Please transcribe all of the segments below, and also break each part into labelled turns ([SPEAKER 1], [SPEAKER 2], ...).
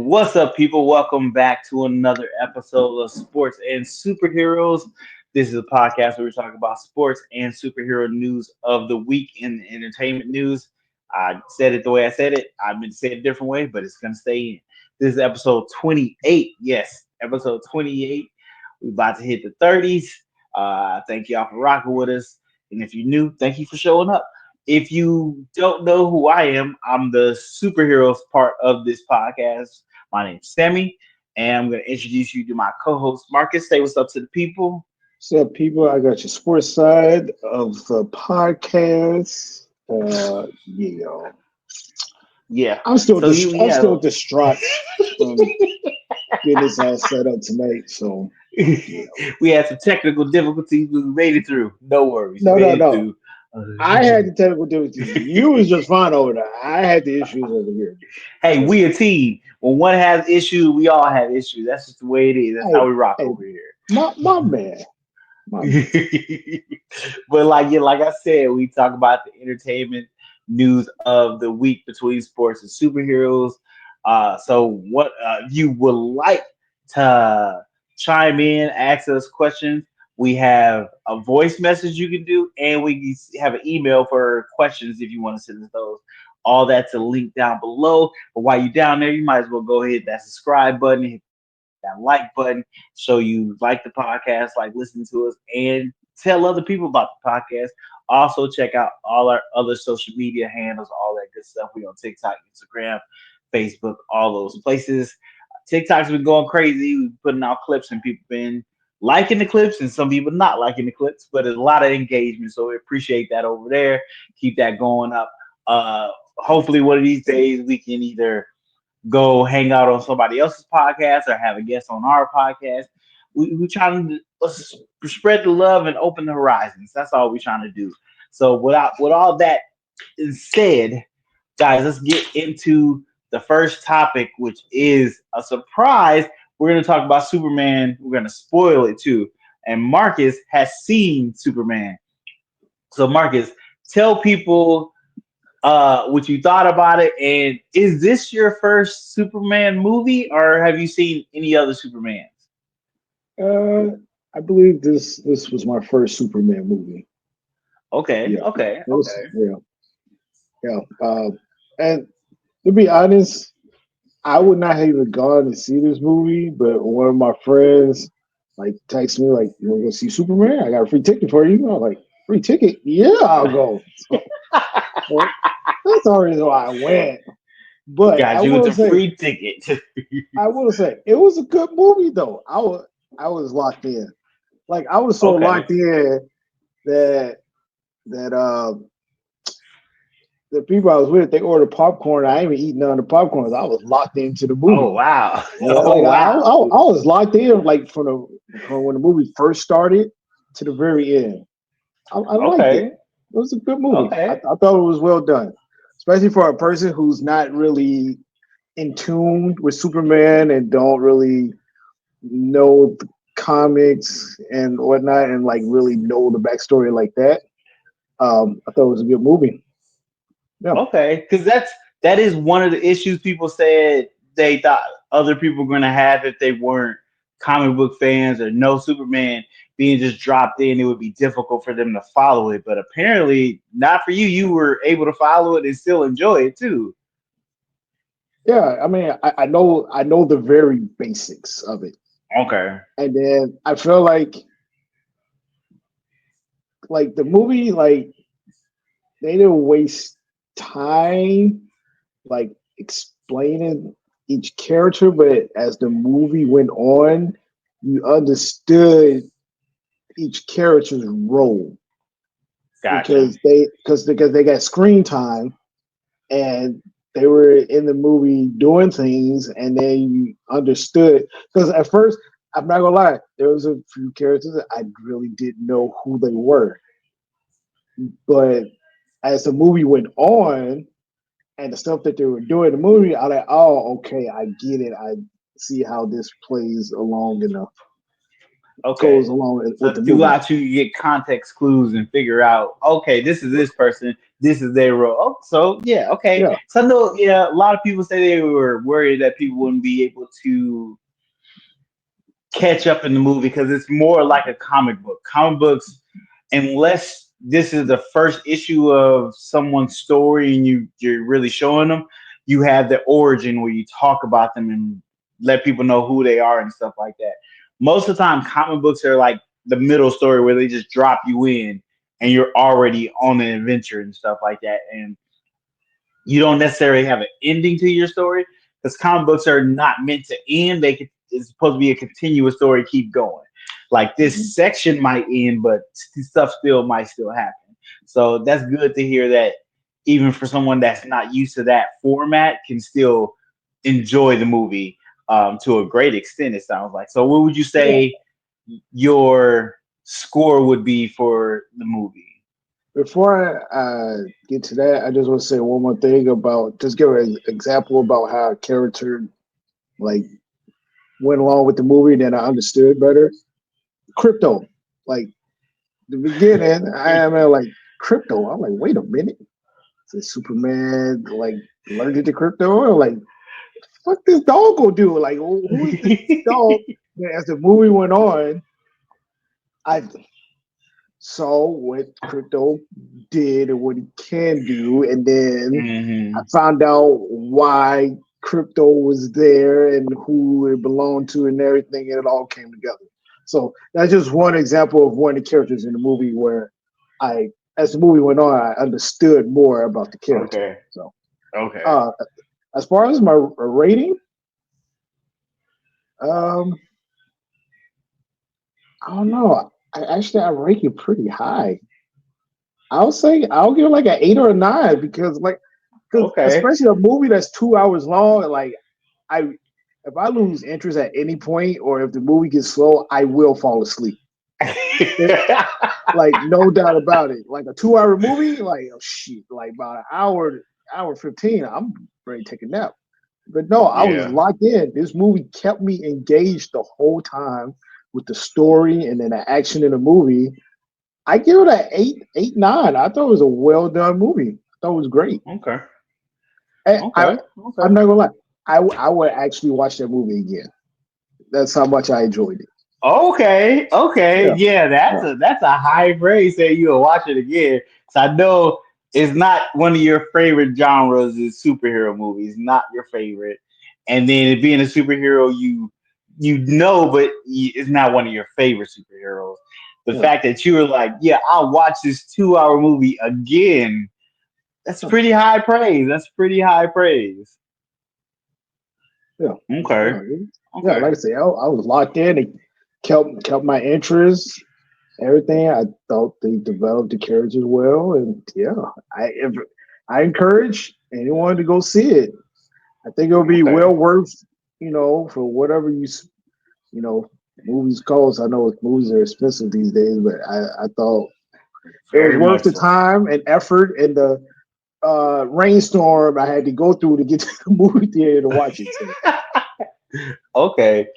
[SPEAKER 1] What's up, people? Welcome back to another episode of Sports and Superheroes. This is a podcast where we talk about sports and superhero news of the week in the entertainment news. I said it the way I said it. I'm going to say it a different way, but it's going to stay in. This is episode 28. Yes, episode 28. We're about to hit the 30s. Thank y'all for rocking with us. And if you're new, thank you for showing up. If you don't know who I am, I'm the superheroes part of this podcast. My name's Sammy, and I'm going to introduce you to my co-host Marcus. Say what's up to the people.
[SPEAKER 2] What's up, people? I got your sports side of the podcast. Yeah,
[SPEAKER 1] Yeah.
[SPEAKER 2] I'm
[SPEAKER 1] So you,
[SPEAKER 2] I'm
[SPEAKER 1] yeah,
[SPEAKER 2] still distraught from getting this all set up tonight. So yeah,
[SPEAKER 1] we had some technical difficulties, but we made it through. No worries,
[SPEAKER 2] no, no,
[SPEAKER 1] made it
[SPEAKER 2] no.
[SPEAKER 1] through.
[SPEAKER 2] I had the technical difficulties. You was just fine over there. I had the issues over here.
[SPEAKER 1] Hey,
[SPEAKER 2] Listen,
[SPEAKER 1] we a team. When one has issues, we all have issues. That's just the way it is. That's how
[SPEAKER 2] hey,
[SPEAKER 1] we rock
[SPEAKER 2] hey,
[SPEAKER 1] over here.
[SPEAKER 2] my man, my man.
[SPEAKER 1] But like I said, we talk about the entertainment news of the week between sports and superheroes. So what you would like to chime in, ask us questions? We have a voice message you can do, and we have an email for questions if you want to send us those. All that's a link down below. But while you're down there, you might as well go hit that subscribe button, hit that like button, so you like the podcast, like listening to us, and tell other people about the podcast. Also, check out all our other social media handles, all that good stuff. We on TikTok, Instagram, Facebook, all those places. TikTok's been going crazy. We're putting out clips, and people been liking the clips, and some people not liking the clips, but there's a lot of engagement. So we appreciate that over there. Keep that going up. Hopefully, one of these days we can either go hang out on somebody else's podcast or have a guest on our podcast. We trying to spread the love and open the horizons. That's all we're trying to do. So with all that said, guys, let's get into the first topic, which is a surprise. We're going to talk about Superman. We're going to spoil it too. And Marcus has seen Superman. So Marcus, tell people what you thought about it, and is this your first Superman movie, or have you seen any other Supermans?
[SPEAKER 2] I believe this was my first Superman movie.
[SPEAKER 1] Okay,
[SPEAKER 2] Yeah,
[SPEAKER 1] okay,
[SPEAKER 2] it was.
[SPEAKER 1] okay.
[SPEAKER 2] Yeah. And to be honest, I would not have even gone to see this movie, but one of my friends like texted me like, "You want to go see Superman? I got a free ticket for you." I'm like, "Free ticket? Yeah, I'll go." So that's the reason why I went. But
[SPEAKER 1] Got you with the free ticket.
[SPEAKER 2] I will say, it was a good movie though. I was locked in. Like I was so
[SPEAKER 1] Okay.
[SPEAKER 2] locked in that that the people I was with, they ordered popcorn. I ain't even eating none of the popcorn. I was locked into the
[SPEAKER 1] Oh
[SPEAKER 2] movie.
[SPEAKER 1] wow.
[SPEAKER 2] Yeah,
[SPEAKER 1] Oh
[SPEAKER 2] like
[SPEAKER 1] wow.
[SPEAKER 2] I was locked in like from when the movie first started to the very end. I liked it.
[SPEAKER 1] Okay.
[SPEAKER 2] It was a good movie.
[SPEAKER 1] Okay.
[SPEAKER 2] I thought it was well done, especially for a person who's not really in tune with Superman and don't really know the comics and whatnot, and like really know the backstory like that. I thought it was a good movie. Yeah.
[SPEAKER 1] Okay. Because that is one of the issues people said they thought other people were gonna have if they weren't comic book fans or no Superman being just dropped in. It would be difficult for them to follow it. But apparently, not for you. You were able to follow it and still enjoy it too.
[SPEAKER 2] Yeah, I mean, I know the very basics of it,
[SPEAKER 1] Okay.
[SPEAKER 2] and then I feel like the movie, like they didn't waste time like explaining each character, but as the movie went on, you understood each character's role
[SPEAKER 1] Gotcha.
[SPEAKER 2] because they got screen time and they were in the movie doing things, and then you understood. Because at first, I'm not gonna lie, there was a few characters that I really didn't know who they were, but as the movie went on and the stuff that they were doing in the movie, I like, oh, okay, I get it. I see how this plays along enough.
[SPEAKER 1] Okay.
[SPEAKER 2] goes along with
[SPEAKER 1] So
[SPEAKER 2] the movie.
[SPEAKER 1] throughout you get context clues and figure out, okay, this is this person, this is their role. Oh, so yeah, okay.
[SPEAKER 2] Yeah.
[SPEAKER 1] So I know, yeah, a lot of people say they were worried that people wouldn't be able to catch up in the movie because it's more like a comic book. Comic books, unless this is the first issue of someone's story and you're really showing them, you have the origin where you talk about them and let people know who they are and stuff like that. Most of the time, comic books are like the middle story where they just drop you in and you're already on an adventure and stuff like that. And you don't necessarily have an ending to your story because comic books are not meant to end. It's supposed to be a continuous story, keep going. Like
[SPEAKER 2] Mhm.
[SPEAKER 1] this section might end, but stuff still might still happen. So that's good to hear that even for someone that's not used to that format can still enjoy the movie to a great extent. It sounds like. So what would you
[SPEAKER 2] Yeah.
[SPEAKER 1] say your score would be for the movie?
[SPEAKER 2] Before I get to that, I just want to say one more thing about just give an example about how a character like went along with the movie that I understood better. Crypto, like the beginning, I am like crypto. I'm like, wait a minute, is Superman like allergic to crypto? I'm like, what this dog gonna do? Like, who is this dog? Then as the movie went on, I saw what crypto did and what he can do, and then I
[SPEAKER 1] Hmm.
[SPEAKER 2] found out why crypto was there and who it belonged to and everything, and it all came together. So that's just one example of one of the characters in the movie where I, as the movie went on, I understood more about the character.
[SPEAKER 1] Okay.
[SPEAKER 2] So,
[SPEAKER 1] Okay.
[SPEAKER 2] uh, as far as my rating, um, I don't know. I rate it pretty high. I'll say I'll give it like an 8 or a 9 because
[SPEAKER 1] Okay.
[SPEAKER 2] especially a movie that's 2 hours long, like I if I lose interest at any point or if the movie gets slow, I will fall asleep. It, like no doubt about it. Like a 2 hour movie, like oh shit, like about an hour 15, I'm ready to take a nap. But no, I was
[SPEAKER 1] Yeah.
[SPEAKER 2] locked in. This movie kept me engaged the whole time with the story and then the action in the movie. I give it an 8, 9. I thought it was a well done movie. I thought it was great.
[SPEAKER 1] Okay.
[SPEAKER 2] And
[SPEAKER 1] Okay.
[SPEAKER 2] I'm
[SPEAKER 1] Okay.
[SPEAKER 2] not gonna lie. I would actually watch that movie again. That's how much I enjoyed it.
[SPEAKER 1] Okay. Okay.
[SPEAKER 2] Yeah,
[SPEAKER 1] Yeah,
[SPEAKER 2] yeah,
[SPEAKER 1] that's a high praise that you'll watch it again. So I know it's not one of your favorite genres is superhero movies, not your favorite. And then it being a superhero you know, but it's not one of your favorite superheroes. The
[SPEAKER 2] yeah,
[SPEAKER 1] fact that you were like, yeah, I'll watch this 2 hour movie again. That's
[SPEAKER 2] yeah,
[SPEAKER 1] pretty high praise. That's pretty high praise.
[SPEAKER 2] yeah.
[SPEAKER 1] Okay.
[SPEAKER 2] Yeah, yeah,
[SPEAKER 1] Okay.
[SPEAKER 2] like I say, I was locked in. It kept my interest. Everything. I thought they developed the characters well, and yeah, if I encourage anyone to go see it. I think it'll be
[SPEAKER 1] Okay.
[SPEAKER 2] well worth for whatever you know movies cost. I know movies are expensive these days, but I thought it was
[SPEAKER 1] Very
[SPEAKER 2] worth
[SPEAKER 1] much
[SPEAKER 2] the
[SPEAKER 1] so.
[SPEAKER 2] time and effort and the rainstorm I had to go through to get to the movie theater to watch it. So
[SPEAKER 1] Okay.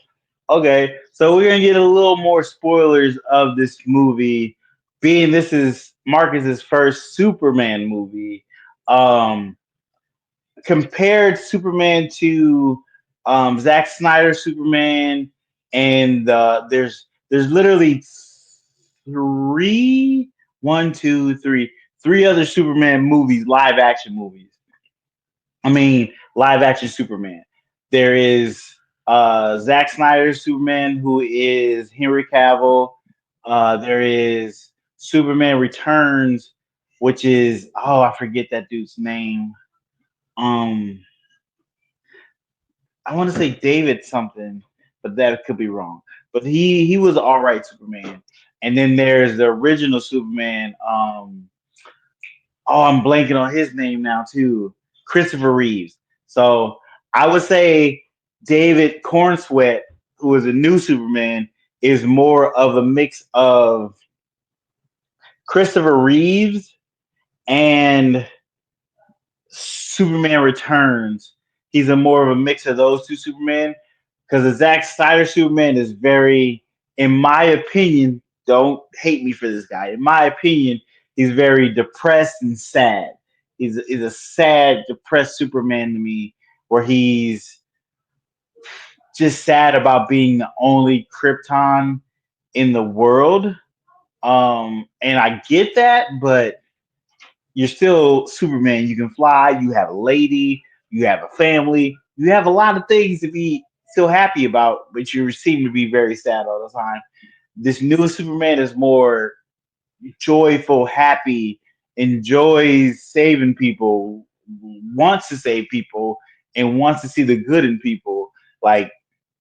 [SPEAKER 1] Okay. So we're gonna get a little more spoilers of this movie. Being this is Marcus's first Superman movie. Um compared Superman to Zack Snyder's Superman and there's literally three one, two, three other Superman movies, live action movies. I mean, live action Superman. There is Zack Snyder's Superman, who is Henry Cavill. There is Superman Returns, which is I forget that dude's name. Um, I want to say David something, but that could be wrong. But he was all right Superman. And then there's the original Superman. I'm blanking on his name now too. Christopher Reeves. So I would say David Cornsweet, who is a new Superman, is more of a mix of Christopher Reeves and Superman Returns. He's a more of a mix of those two Superman because the Zack Snyder Superman is very in my opinion, don't hate me for this guy. In my opinion, he's very depressed and sad. He's a sad, depressed Superman to me, where he's just sad about being the only Krypton in the world. And I get that, but you're still Superman. You can fly. You have a lady. You have a family. You have a lot of things to be still happy about, but you seem to be very sad all the time. This new Superman is more joyful, happy, enjoys saving people, wants to save people, and wants to see the good in people. Like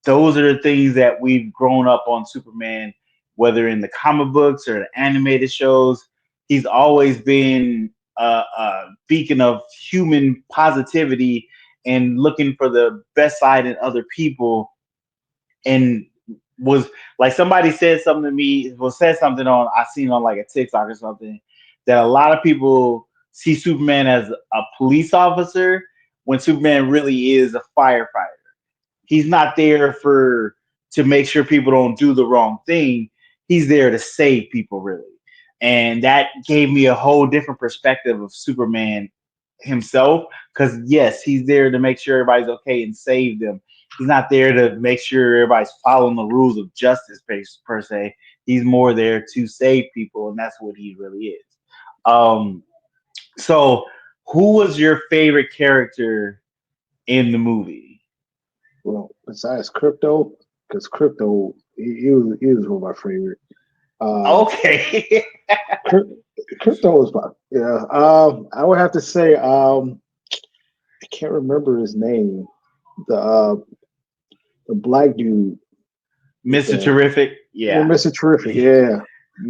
[SPEAKER 1] those are the things that we've grown up on Superman, whether in the comic books or the animated shows. He's always been a beacon of human positivity and looking for the best side in other people, and was like somebody said something to me, was said something on I seen on like a TikTok or something, that a lot of people see Superman as a police officer when Superman really is a firefighter. He's not there for to make sure people don't do the wrong thing. He's there to save people really. And that gave me a whole different perspective of Superman himself. Because yes, he's there to make sure everybody's okay and save them. He's not there to make sure everybody's following the rules of justice per se. He's more there to save people, and that's what he really is. Um, so, who was your favorite character in the movie?
[SPEAKER 2] Well, besides Crypto, because Crypto, he was one of my favorite. Uh,
[SPEAKER 1] Okay.
[SPEAKER 2] Crypto was my yeah. I would have to say I can't remember his name. The uh, the black dude with
[SPEAKER 1] Mr. Terrific. Yeah.
[SPEAKER 2] Mr. Terrific. Yeah,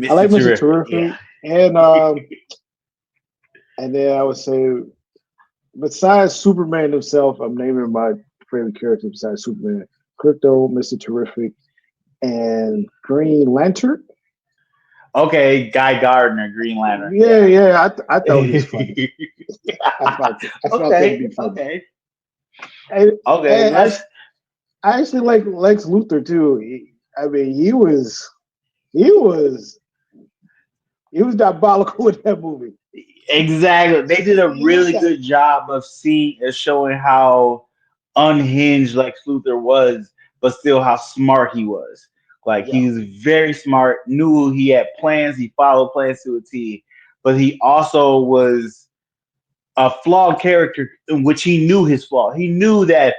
[SPEAKER 2] I
[SPEAKER 1] Mr.
[SPEAKER 2] like Mr.
[SPEAKER 1] Terrific. Yeah.
[SPEAKER 2] Terrific, and then I would say besides Superman himself, I'm naming my favorite character besides Superman: Crypto, Mr. Terrific, and Green Lantern.
[SPEAKER 1] Okay, Guy Gardner, Green Lantern.
[SPEAKER 2] Yeah,
[SPEAKER 1] Yeah.
[SPEAKER 2] yeah, I thought he was funny. I found him to
[SPEAKER 1] Okay.
[SPEAKER 2] be funny.
[SPEAKER 1] Okay.
[SPEAKER 2] And,
[SPEAKER 1] Okay.
[SPEAKER 2] and
[SPEAKER 1] Let's.
[SPEAKER 2] I actually like Lex Luthor too. I mean, he was he was diabolical with that movie.
[SPEAKER 1] Exactly. They did a
[SPEAKER 2] He was
[SPEAKER 1] really
[SPEAKER 2] that.
[SPEAKER 1] good job of showing how unhinged Lex Luthor was, but still how smart he was. Like
[SPEAKER 2] Yeah,
[SPEAKER 1] he was very smart, knew he had plans, he followed plans to a T, but he also was a flawed character in which he knew his flaw. He knew that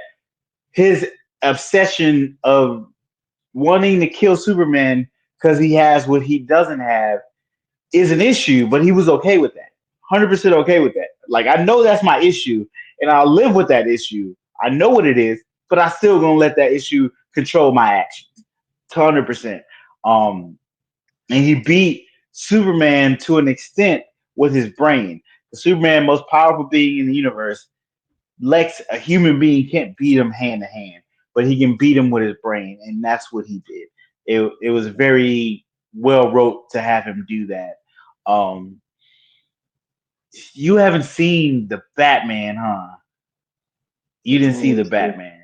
[SPEAKER 1] his obsession of wanting to kill Superman because he has what he doesn't have is an issue, but he was okay with that. 100% okay with that. Like, I know that's my issue, and I'll live with that issue. I know what it is, but I still gonna let that issue control my actions. 100%. Um, and he beat Superman to an extent with his brain. The Superman, most powerful being in the universe, Lex, a human being, can't beat him hand to hand, but he can beat him with his brain, and that's what he did. It was very well wrote to have him do that. Um, you haven't seen the Batman, huh? You didn't
[SPEAKER 2] what
[SPEAKER 1] see the
[SPEAKER 2] was the
[SPEAKER 1] Batman.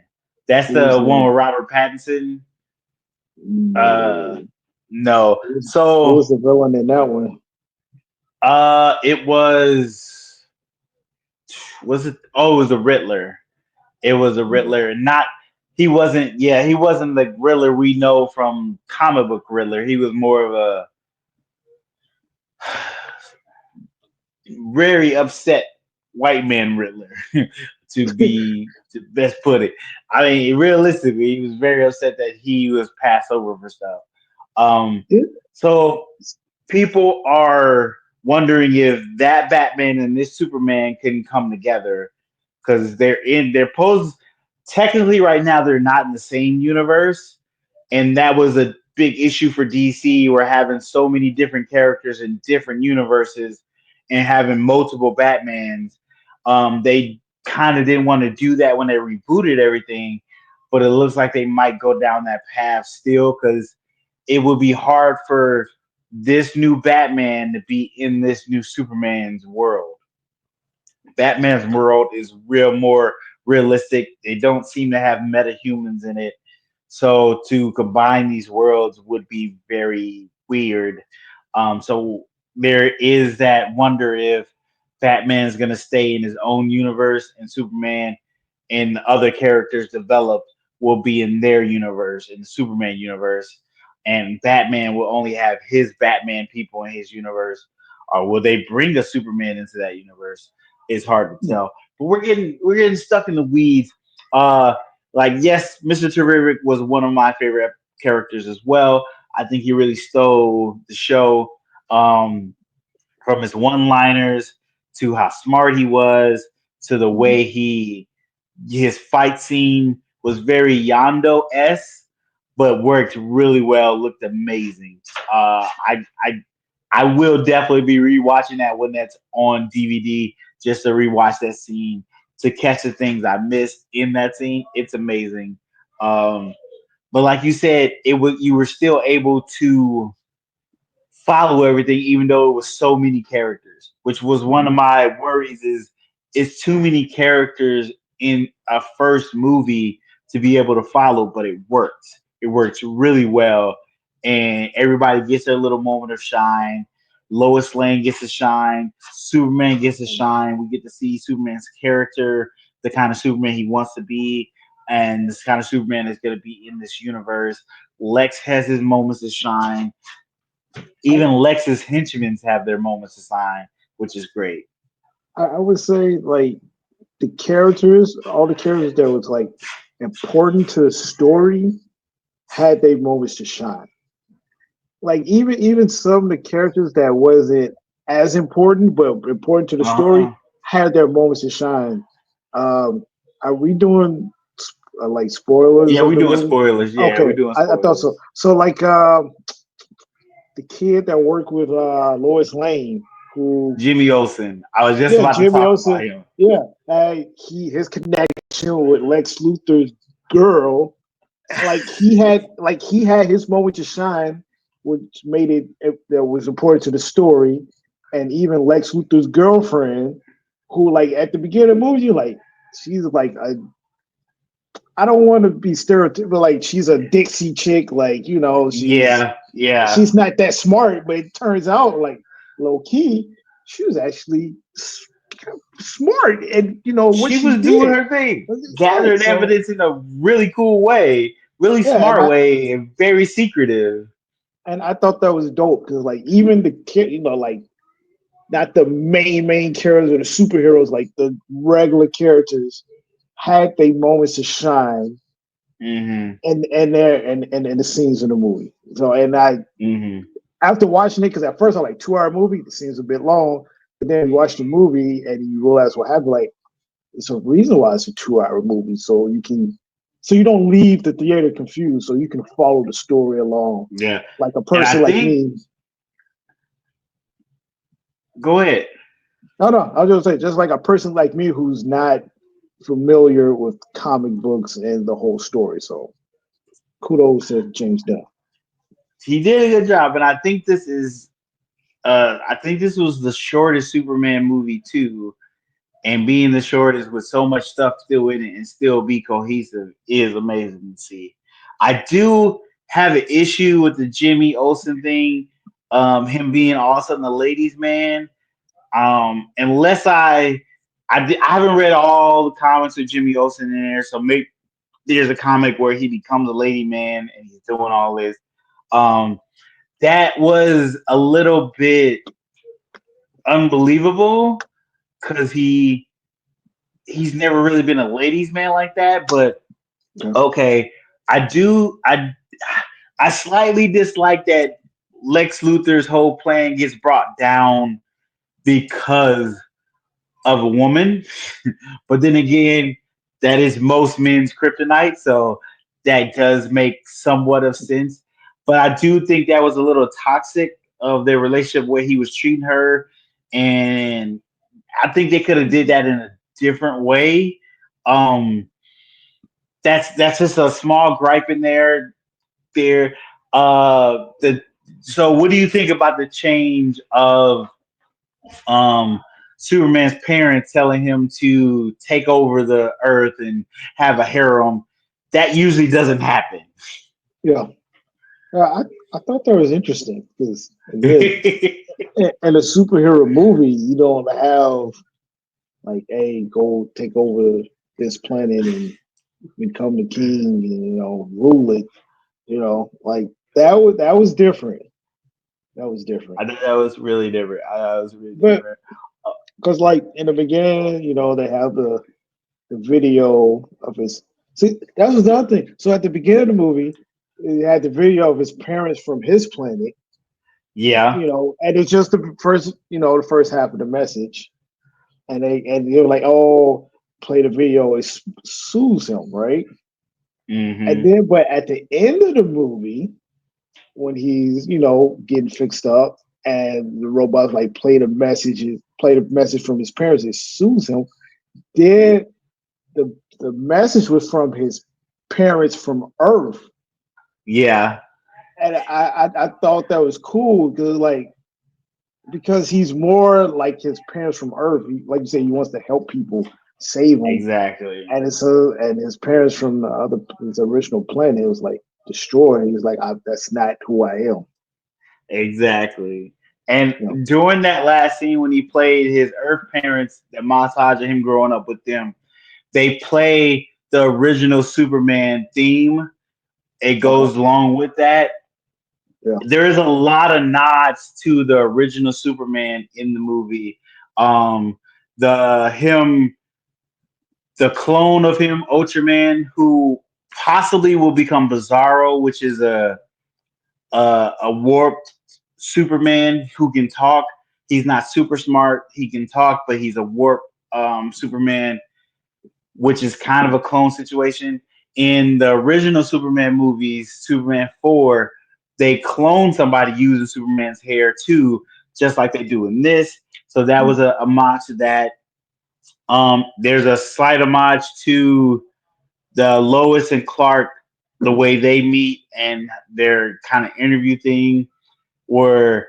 [SPEAKER 1] That's
[SPEAKER 2] what was
[SPEAKER 1] the one
[SPEAKER 2] the
[SPEAKER 1] with Robert Pattinson. Uh,
[SPEAKER 2] no
[SPEAKER 1] no.
[SPEAKER 2] what
[SPEAKER 1] So,
[SPEAKER 2] was the villain in that one?
[SPEAKER 1] it was it? Oh, it was the Riddler. It was a Riddler, not he wasn't. Yeah, he wasn't the Riddler we know from comic book Riddler. He was more of a very upset white man Riddler, to best put it. I mean, realistically, he was very upset that he was passed over for stuff. Um,
[SPEAKER 2] Yeah,
[SPEAKER 1] so people are wondering if that Batman and this Superman can come together because they're posed technically right now they're not in the same universe, and that was a big issue for DC. We're having so many different characters in different universes and having multiple Batmans. They kind of didn't want to do that when they rebooted everything, but it looks like they might go down that path still because it would be hard for this new Batman to be in this new Superman's world. Batman's world is real more realistic. They don't seem to have metahumans in it. So to combine these worlds would be very weird. So there is that wonder if Batman's going to stay in his own universe and Superman and the other characters developed will be in their universe, in the Superman universe, and Batman will only have his Batman people in his universe, or will they bring a Superman into that universe? It's hard to tell. But we're getting stuck in the weeds. Uh, like yes, Mr. Terrific was one of my favorite characters as well. I think he really stole the show. Um, from his one-liners to how smart he was to the way he his fight scene was very Yando-esque, but worked really well, looked amazing. I will definitely be rewatching that when that's on DVD just to rewatch that scene to catch the things I missed in that scene. It's amazing. Um, but like you said, it was you were still able to follow everything, even though it was so many characters, which was one of my worries is it's too many characters in a first movie to be able to follow, but it works. It works really well. And everybody gets their little moment of shine. Lois Lane gets a shine. Superman gets a shine. We get to see Superman's character, the kind of Superman he wants to be, and this kind of Superman is going to be in this universe. Lex has his moments of shine. Even Lex's henchmen have their moments to shine, which is great.
[SPEAKER 2] I would say like the characters, all the characters that was like important to the story had their moments to shine. Like even some of the characters that wasn't as important but important to the story
[SPEAKER 1] Uh-huh.
[SPEAKER 2] had their moments to shine. Are we doing like spoilers
[SPEAKER 1] Yeah,
[SPEAKER 2] of
[SPEAKER 1] we
[SPEAKER 2] the
[SPEAKER 1] doing
[SPEAKER 2] movie?
[SPEAKER 1] spoilers. Yeah,
[SPEAKER 2] Okay,
[SPEAKER 1] we doing
[SPEAKER 2] I thought so.
[SPEAKER 1] spoilers.
[SPEAKER 2] So like the kid that worked with Lois Lane, who
[SPEAKER 1] Jimmy Olsen. I was just
[SPEAKER 2] yeah,
[SPEAKER 1] about to
[SPEAKER 2] Jimmy
[SPEAKER 1] talk about
[SPEAKER 2] Olsen,
[SPEAKER 1] him.
[SPEAKER 2] yeah, he his connection with Lex Luthor's girl, he had his moment to shine, which made it that was important to the story, and even Lex Luthor's girlfriend, who like at the beginning of the movie, like she's like a I don't want to be stereotypical, like she's a Dixie chick, like
[SPEAKER 1] Yeah, yeah.
[SPEAKER 2] she's not that smart, but it turns out like low key, she was actually smart and what
[SPEAKER 1] She
[SPEAKER 2] she
[SPEAKER 1] was doing
[SPEAKER 2] did.
[SPEAKER 1] her thing,
[SPEAKER 2] Yeah,
[SPEAKER 1] gathering
[SPEAKER 2] so
[SPEAKER 1] evidence in a really cool way, really
[SPEAKER 2] yeah,
[SPEAKER 1] smart way, and very secretive.
[SPEAKER 2] and I thought that was dope because like even the kid, like not the main characters or the superheroes, like the regular characters had their moments to shine
[SPEAKER 1] Mm-hmm.
[SPEAKER 2] and the scenes in the movie. So and I
[SPEAKER 1] Mm-hmm.
[SPEAKER 2] after watching it, because at first I like 2 hour movie, it seems a bit long, but then you watch the movie and you realize what happened. Like it's a reason why it's a 2 hour movie, so you don't leave the theater confused, so you can follow the story along.
[SPEAKER 1] Yeah.
[SPEAKER 2] Like a
[SPEAKER 1] And
[SPEAKER 2] person
[SPEAKER 1] I
[SPEAKER 2] like
[SPEAKER 1] think
[SPEAKER 2] me.
[SPEAKER 1] go ahead.
[SPEAKER 2] No, no, I was just say just like a person like me who's not familiar with comic books and the whole story. So kudos to James Gunn.
[SPEAKER 1] He did a good job, and I think this was the shortest Superman movie too. And being the shortest with so much stuff still in it and still be cohesive is amazing to see. I do have an issue with the Jimmy Olsen thing, him being all of a sudden a ladies' man. Unless I haven't read all the comics with Jimmy Olsen in there, so maybe there's a comic where he becomes a lady man and he's doing all this. Um, that was a little bit unbelievable because he's never really been a ladies man like that, but
[SPEAKER 2] Okay.
[SPEAKER 1] okay. I slightly dislike that Lex Luthor's whole plan gets brought down because of a woman. But then again, that is most men's kryptonite, so that does make somewhat of sense. But I do think that was a little toxic of their relationship where he was treating her, and I think they could have did that in a different way. Um, that's just a small gripe in there. There, the so what do you think about the change of um Superman's parents telling him to take over the Earth and have a harem? that usually doesn't happen.
[SPEAKER 2] Yeah. I thought that was interesting because again, in a superhero movie, you don't have like, hey, go take over this planet and become the king and rule it. Like that was different. That was different.
[SPEAKER 1] I think that was really different. That was really
[SPEAKER 2] But
[SPEAKER 1] different.
[SPEAKER 2] because like in the beginning, they have the video of his. See, that was the other thing. So at the beginning of the movie, it had the video of his parents from his planet.
[SPEAKER 1] Yeah,
[SPEAKER 2] And it's just the first half of the message, and they were like, oh, play the video. It soothes him, right? And
[SPEAKER 1] hmm
[SPEAKER 2] then, but at the end of the movie, when he's getting fixed up, and the robot like play the message from his parents, it soothes him. Then the message was from his parents from Earth,
[SPEAKER 1] yeah,
[SPEAKER 2] and I thought that was cool because he's more like his parents from Earth. Like you say, he wants to help people, save them,
[SPEAKER 1] exactly,
[SPEAKER 2] and his parents from his original planet was like destroyed. He was like, that's not who I am.
[SPEAKER 1] exactly. And
[SPEAKER 2] You know,
[SPEAKER 1] during that last scene when he played his Earth parents, the montage of him growing up with them, they play the original Superman theme. It
[SPEAKER 2] okay,
[SPEAKER 1] goes along with that.
[SPEAKER 2] yeah,
[SPEAKER 1] There is a lot of nods to the original Superman in the movie. Um, the him, the clone of him, Ultraman, who possibly will become Bizarro, which is a warped Superman who can talk. He's not super smart. He can talk, but he's a warped Superman, which is kind of a clone situation. In the original Superman movies, Superman 4, they clone somebody using Superman's hair too, just like they do in this. So that was a homage to that. There's a slight homage to the Lois and Clark, the way they meet and their kind of interview thing, where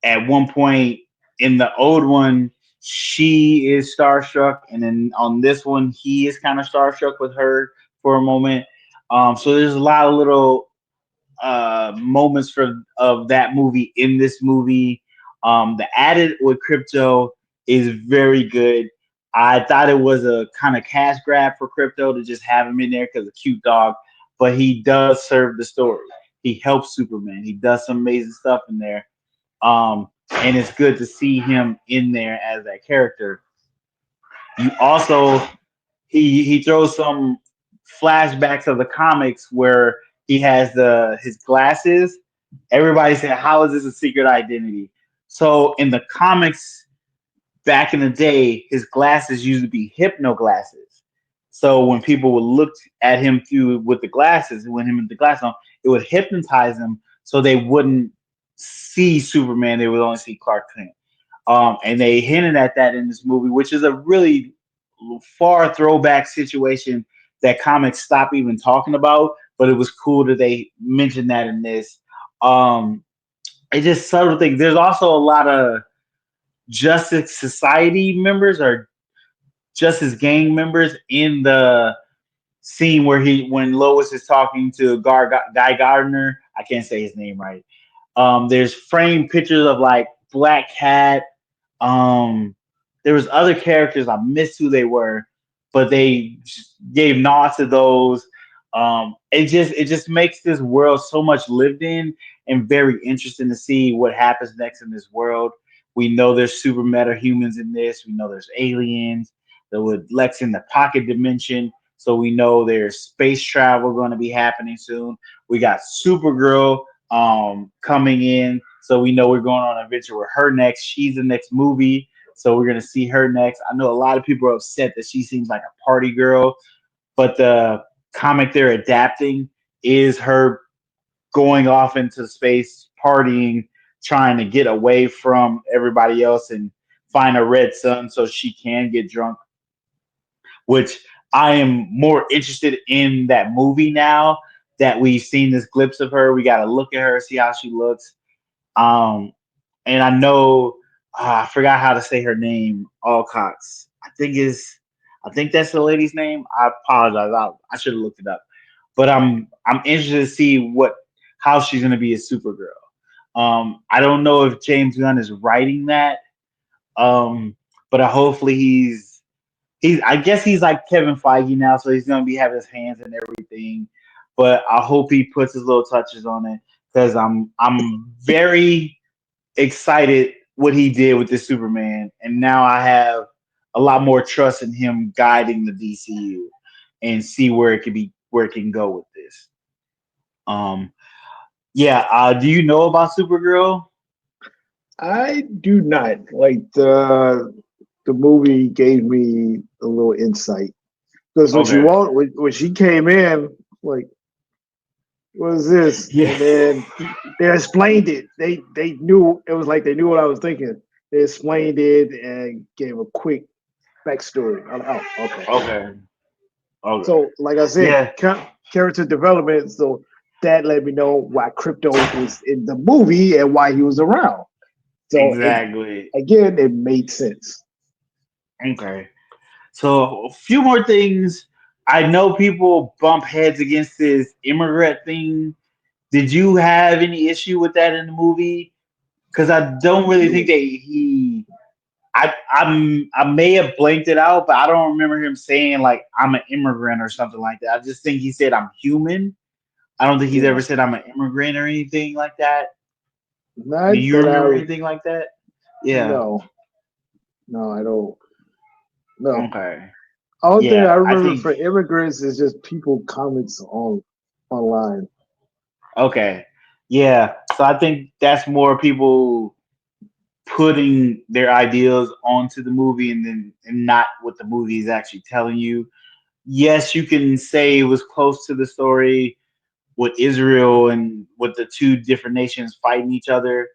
[SPEAKER 1] at one point in the old one, she is starstruck, and then on this one, he is kind of starstruck with her for a moment. So there's a lot of little moments of that movie in this movie. The added with Crypto is very good. I thought it was a kind of cash grab for Crypto to just have him in there because a cute dog, but he does serve the story. He helps Superman. He does some amazing stuff in there, and it's good to see him in there as that character. You also he throws some flashbacks of the comics where he has the his glasses. Everybody said, "How is this a secret identity?" So in the comics back in the day, his glasses used to be hypno glasses. So when people would look at him through with the glasses, when him with the glass on, it would hypnotize them so they wouldn't see Superman. They would only see Clark Kent. And they hinted at that in this movie, which is a really far throwback situation that comics stopped even talking about. But it was cool that they mentioned that in this. Um, it's just subtle things. There's also a lot of Justice Society members or Justice Gang members in the scene where when Lois is talking to Guy Gardner. I can't say his name right. There's framed pictures of like Black Cat. Um, there was other characters I missed who they were, but they gave nods to those. It just makes this world so much lived in and very interesting to see what happens next in this world. We know there's super meta humans in this. We know there's aliens. There was Lex in the pocket dimension. So we know there's space travel going to be happening soon. We got Supergirl coming in. So we know we're going on an adventure with her next. She's the next movie. So we're going to see her next. I know a lot of people are upset that she seems like a party girl, but the comic they're adapting is her going off into space, partying, trying to get away from everybody else and find a red sun so she can get drunk, which I am more interested in that movie now that we've seen this glimpse of her. We got to look at her, see how she looks. Um, and I know I forgot how to say her name. Alcox. I think that's the lady's name. I apologize. I should have looked it up. but I'm interested to see how she's gonna be a Supergirl. I don't know if James Gunn is writing that, um, but hopefully he's I guess he's like Kevin Feige now, so he's gonna be having his hands in everything. But I hope he puts his little touches on it because I'm very excited what he did with this Superman, and now I have a lot more trust in him guiding the DCU and see where it can go with this. Um, yeah. Do you know about Supergirl?
[SPEAKER 2] I do not like the movie gave me a little insight because
[SPEAKER 1] Okay.
[SPEAKER 2] when she came in, like, what is this?
[SPEAKER 1] Yeah.
[SPEAKER 2] And then they explained it. They knew it was like they knew what I was thinking. They explained it and gave a quick backstory. I'm like, oh, okay.
[SPEAKER 1] Okay. Okay.
[SPEAKER 2] So, like I said,
[SPEAKER 1] Yeah.
[SPEAKER 2] character development. So that let me know why Crypto is in the movie and why he was around. So
[SPEAKER 1] Exactly.
[SPEAKER 2] it made sense.
[SPEAKER 1] Okay. So a few more things. I know people bump heads against this immigrant thing. Did you have any issue with that in the movie? Because I don't really think that he. I may have blanked it out, but I don't remember him saying like I'm an immigrant or something like that. I just think he said I'm human. I don't think he's
[SPEAKER 2] Yeah,
[SPEAKER 1] ever said I'm an immigrant or anything like that. Do
[SPEAKER 2] not
[SPEAKER 1] you
[SPEAKER 2] that
[SPEAKER 1] remember
[SPEAKER 2] I
[SPEAKER 1] anything like that? Yeah.
[SPEAKER 2] no, no, I don't. No,
[SPEAKER 1] Okay.
[SPEAKER 2] only thing I
[SPEAKER 1] Yeah, I
[SPEAKER 2] remember
[SPEAKER 1] think
[SPEAKER 2] for immigrants is just people comments on online.
[SPEAKER 1] okay. Yeah. So I think that's more people putting their ideas onto the movie and not what the movie is actually telling you. Yes, you can say it was close to the story with Israel and with the two different nations fighting each other.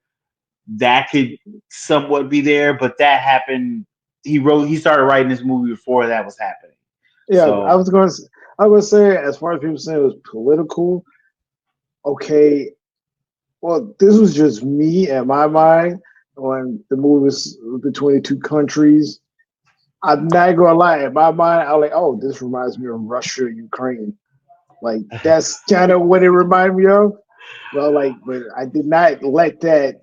[SPEAKER 1] That could somewhat be there, but that happened. He started writing this movie before that was happening.
[SPEAKER 2] Yeah,
[SPEAKER 1] So
[SPEAKER 2] I was say as far as people saying it was political. Okay, well, this was just me and my mind when the movie was between the two countries. I'm not gonna lie, in my mind, I'm like, oh, this reminds me of Russia, Ukraine. Like that's kind of what it reminded me of. Well, like, but I did not let that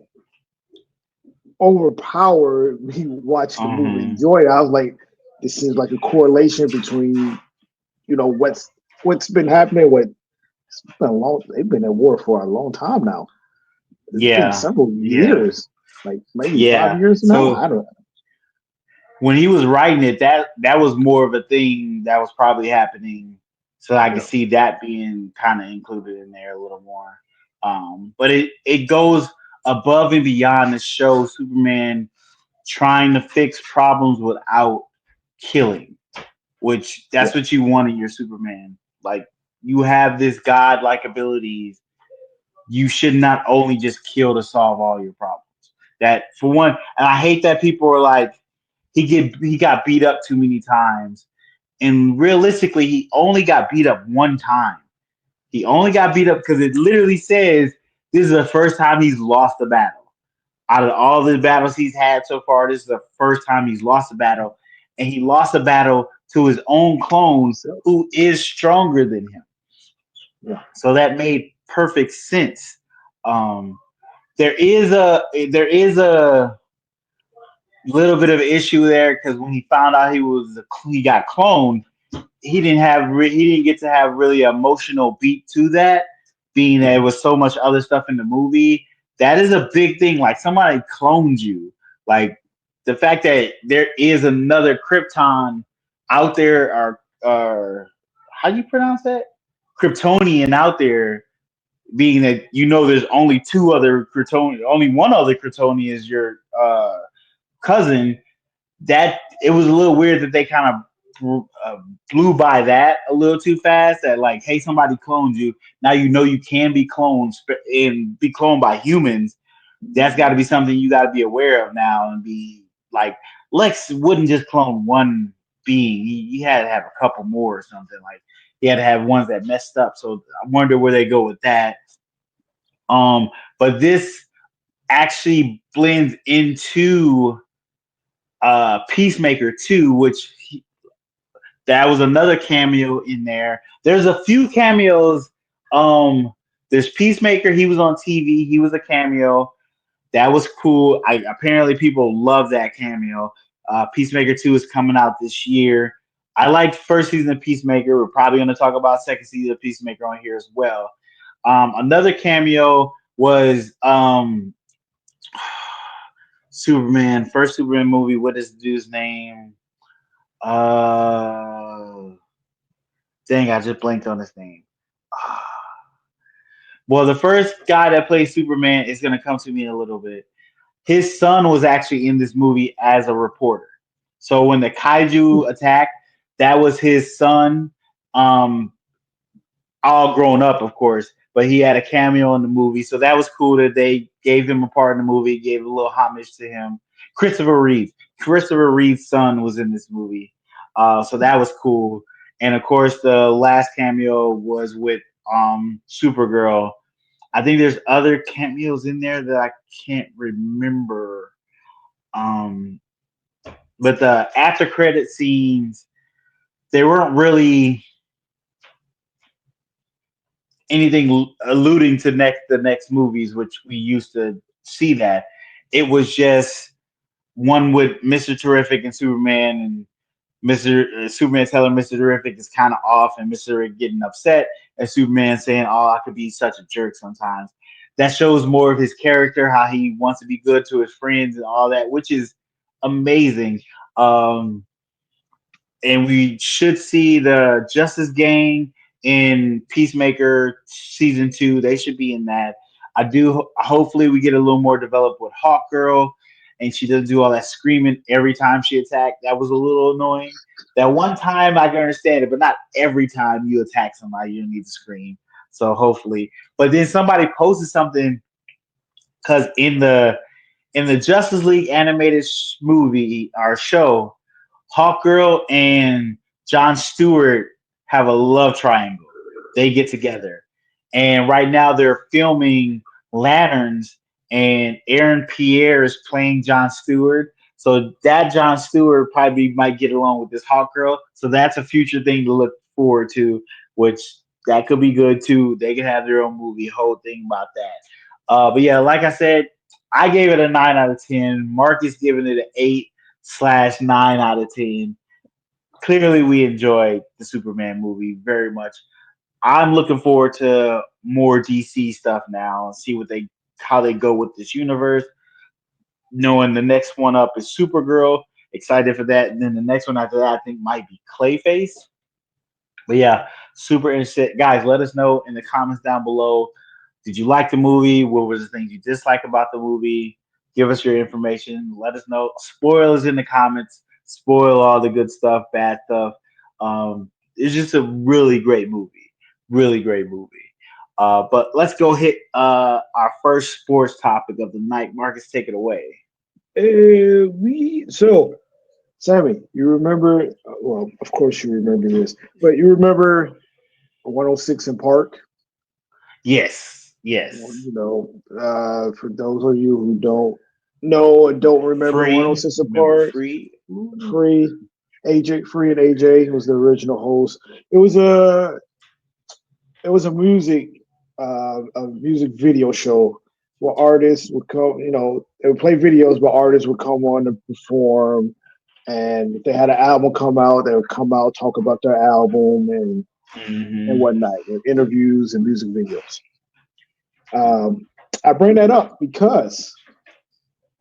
[SPEAKER 2] overpower me watching the movie.
[SPEAKER 1] um,
[SPEAKER 2] Enjoy it. I was like, this seems like a correlation between what's been happening. It's been a long. They've been at war for a long time now. It's been
[SPEAKER 1] yeah,
[SPEAKER 2] several
[SPEAKER 1] yeah,
[SPEAKER 2] years, like maybe five
[SPEAKER 1] yeah.
[SPEAKER 2] years now.
[SPEAKER 1] So
[SPEAKER 2] I don't.
[SPEAKER 1] when he was writing it, that was more of a thing that was probably happening. So I could
[SPEAKER 2] Yeah,
[SPEAKER 1] see that being kind of included in there a little more. But it goes above and beyond to show Superman trying to fix problems without killing, which that's
[SPEAKER 2] yeah,
[SPEAKER 1] what you want in your Superman. Like you have this godlike abilities, you should not only just kill to solve all your problems. That for one, and I hate that people are like he got beat up too many times, and realistically, he only got beat up one time. He only got beat up because it literally says this is the first time he's lost a battle. Out of all the battles he's had so far, this is the first time he's lost a battle, and he lost a battle to his own clone,
[SPEAKER 2] so,
[SPEAKER 1] who is stronger than him.
[SPEAKER 2] yeah,
[SPEAKER 1] So that made perfect sense. Um, there is a little bit of an issue there because when he found out he got cloned, he didn't get to have really emotional beat to that, being that
[SPEAKER 2] yeah,
[SPEAKER 1] it was so much other stuff in the movie. That is a big thing. Like somebody cloned you. Like the fact that there is another Krypton out there, or how do you pronounce that? Kryptonian out there, being that there's only two other Kryptonian, only one other Kryptonian is your cousin. That it was a little weird that they kind of blew by that a little too fast. That like, hey, somebody cloned you. Now you can be cloned and be cloned by humans. That's got to be something you got to be aware of now and be like, Lex wouldn't just clone one being. He had to have a couple more or something. Like he had to have ones that messed up. So I wonder where they go with that. But this actually blends into Peacemaker 2, which That was another cameo in there. There's a few cameos. Um, there's Peacemaker. He was on TV. He was a cameo. That was cool. Apparently people love that cameo. Peacemaker 2 is coming out this year. I liked first season of Peacemaker. We're probably going to talk about second season of Peacemaker on here as well. Another cameo was Superman, first Superman movie. What is the dude's name? Uh, Dang, I just blanked on his name. Well, the first guy that plays Superman is going to come to me in a little bit. His son was actually in this movie as a reporter. So when the kaiju attacked, that was his son, um, all grown up, of course. But he had a cameo in the movie, so that was cool that they gave him a part in the movie, gave a little homage to him. Christopher Reeve. Christopher Reeve's son was in this movie, so that was cool. And of course, the last cameo was with Supergirl. I think there's other cameos in there that I can't remember. Um, but the after credit scenes, they weren't really anything alluding to the next movies, which we used to see that. It was just one with Mr. Terrific and Superman, and Mr. Superman telling Mr. Terrific is kind of off, and Mr. Terrific getting upset, and Superman saying, "Oh, I could be such a jerk sometimes." That shows more of his character, how he wants to be good to his friends and all that, which is amazing. Um, and we should see the Justice Gang in Peacemaker season 2. They should be in that. I do. Hopefully, we get a little more developed with Hawk Girl, and she doesn't do all that screaming every time she attacked. That was a little annoying. That one time I can understand it, but not every time you attack somebody, you need to scream. So hopefully, but then somebody posted something because in the Justice League animated movie or show, Hawkgirl and John Stewart have a love triangle. They get together. And right now they're filming Lanterns, and Aaron Pierre is playing John Stewart. So that John Stewart probably might get along with this Hawkgirl. So that's a future thing to look forward to, which that could be good too. They can have their own movie, whole thing about that. But yeah, like I said, I gave it a 9 out of 10. Marcus giving it an 8/9 out of 10. Clearly, we enjoyed the Superman movie very much. I'm looking forward to more DC stuff now and see what they how they go with this universe. Knowing the next one up is Supergirl, excited for that, and then the next one after that I think might be Clayface. But yeah, super interested. Guys, let us know in the comments down below. Did you like the movie? What was the things you dislike about the movie? Give us your information. Let us know. Spoilers in the comments. Spoil all the good stuff, bad stuff. It's just a really great movie. Really great movie. But let's go hit our first sports topic of the night. Marcus, take it away.
[SPEAKER 2] So Sammy, you remember? Well, of course you remember this, but you remember 106 in Park.
[SPEAKER 1] Yes.
[SPEAKER 2] Well,
[SPEAKER 1] Yes.
[SPEAKER 2] for those of you who don't know or don't remember
[SPEAKER 1] Free.
[SPEAKER 2] 106 in
[SPEAKER 1] Remember
[SPEAKER 2] Park,
[SPEAKER 1] free? Ooh.
[SPEAKER 2] Free Free and AJ was the original host. It was a music video show where artists would come. They would play videos, but artists would come on to perform. And if they had an album come out, they would come out talk about their album and
[SPEAKER 1] Hmm.
[SPEAKER 2] whatnot, with interviews and music videos. Um, I bring that up because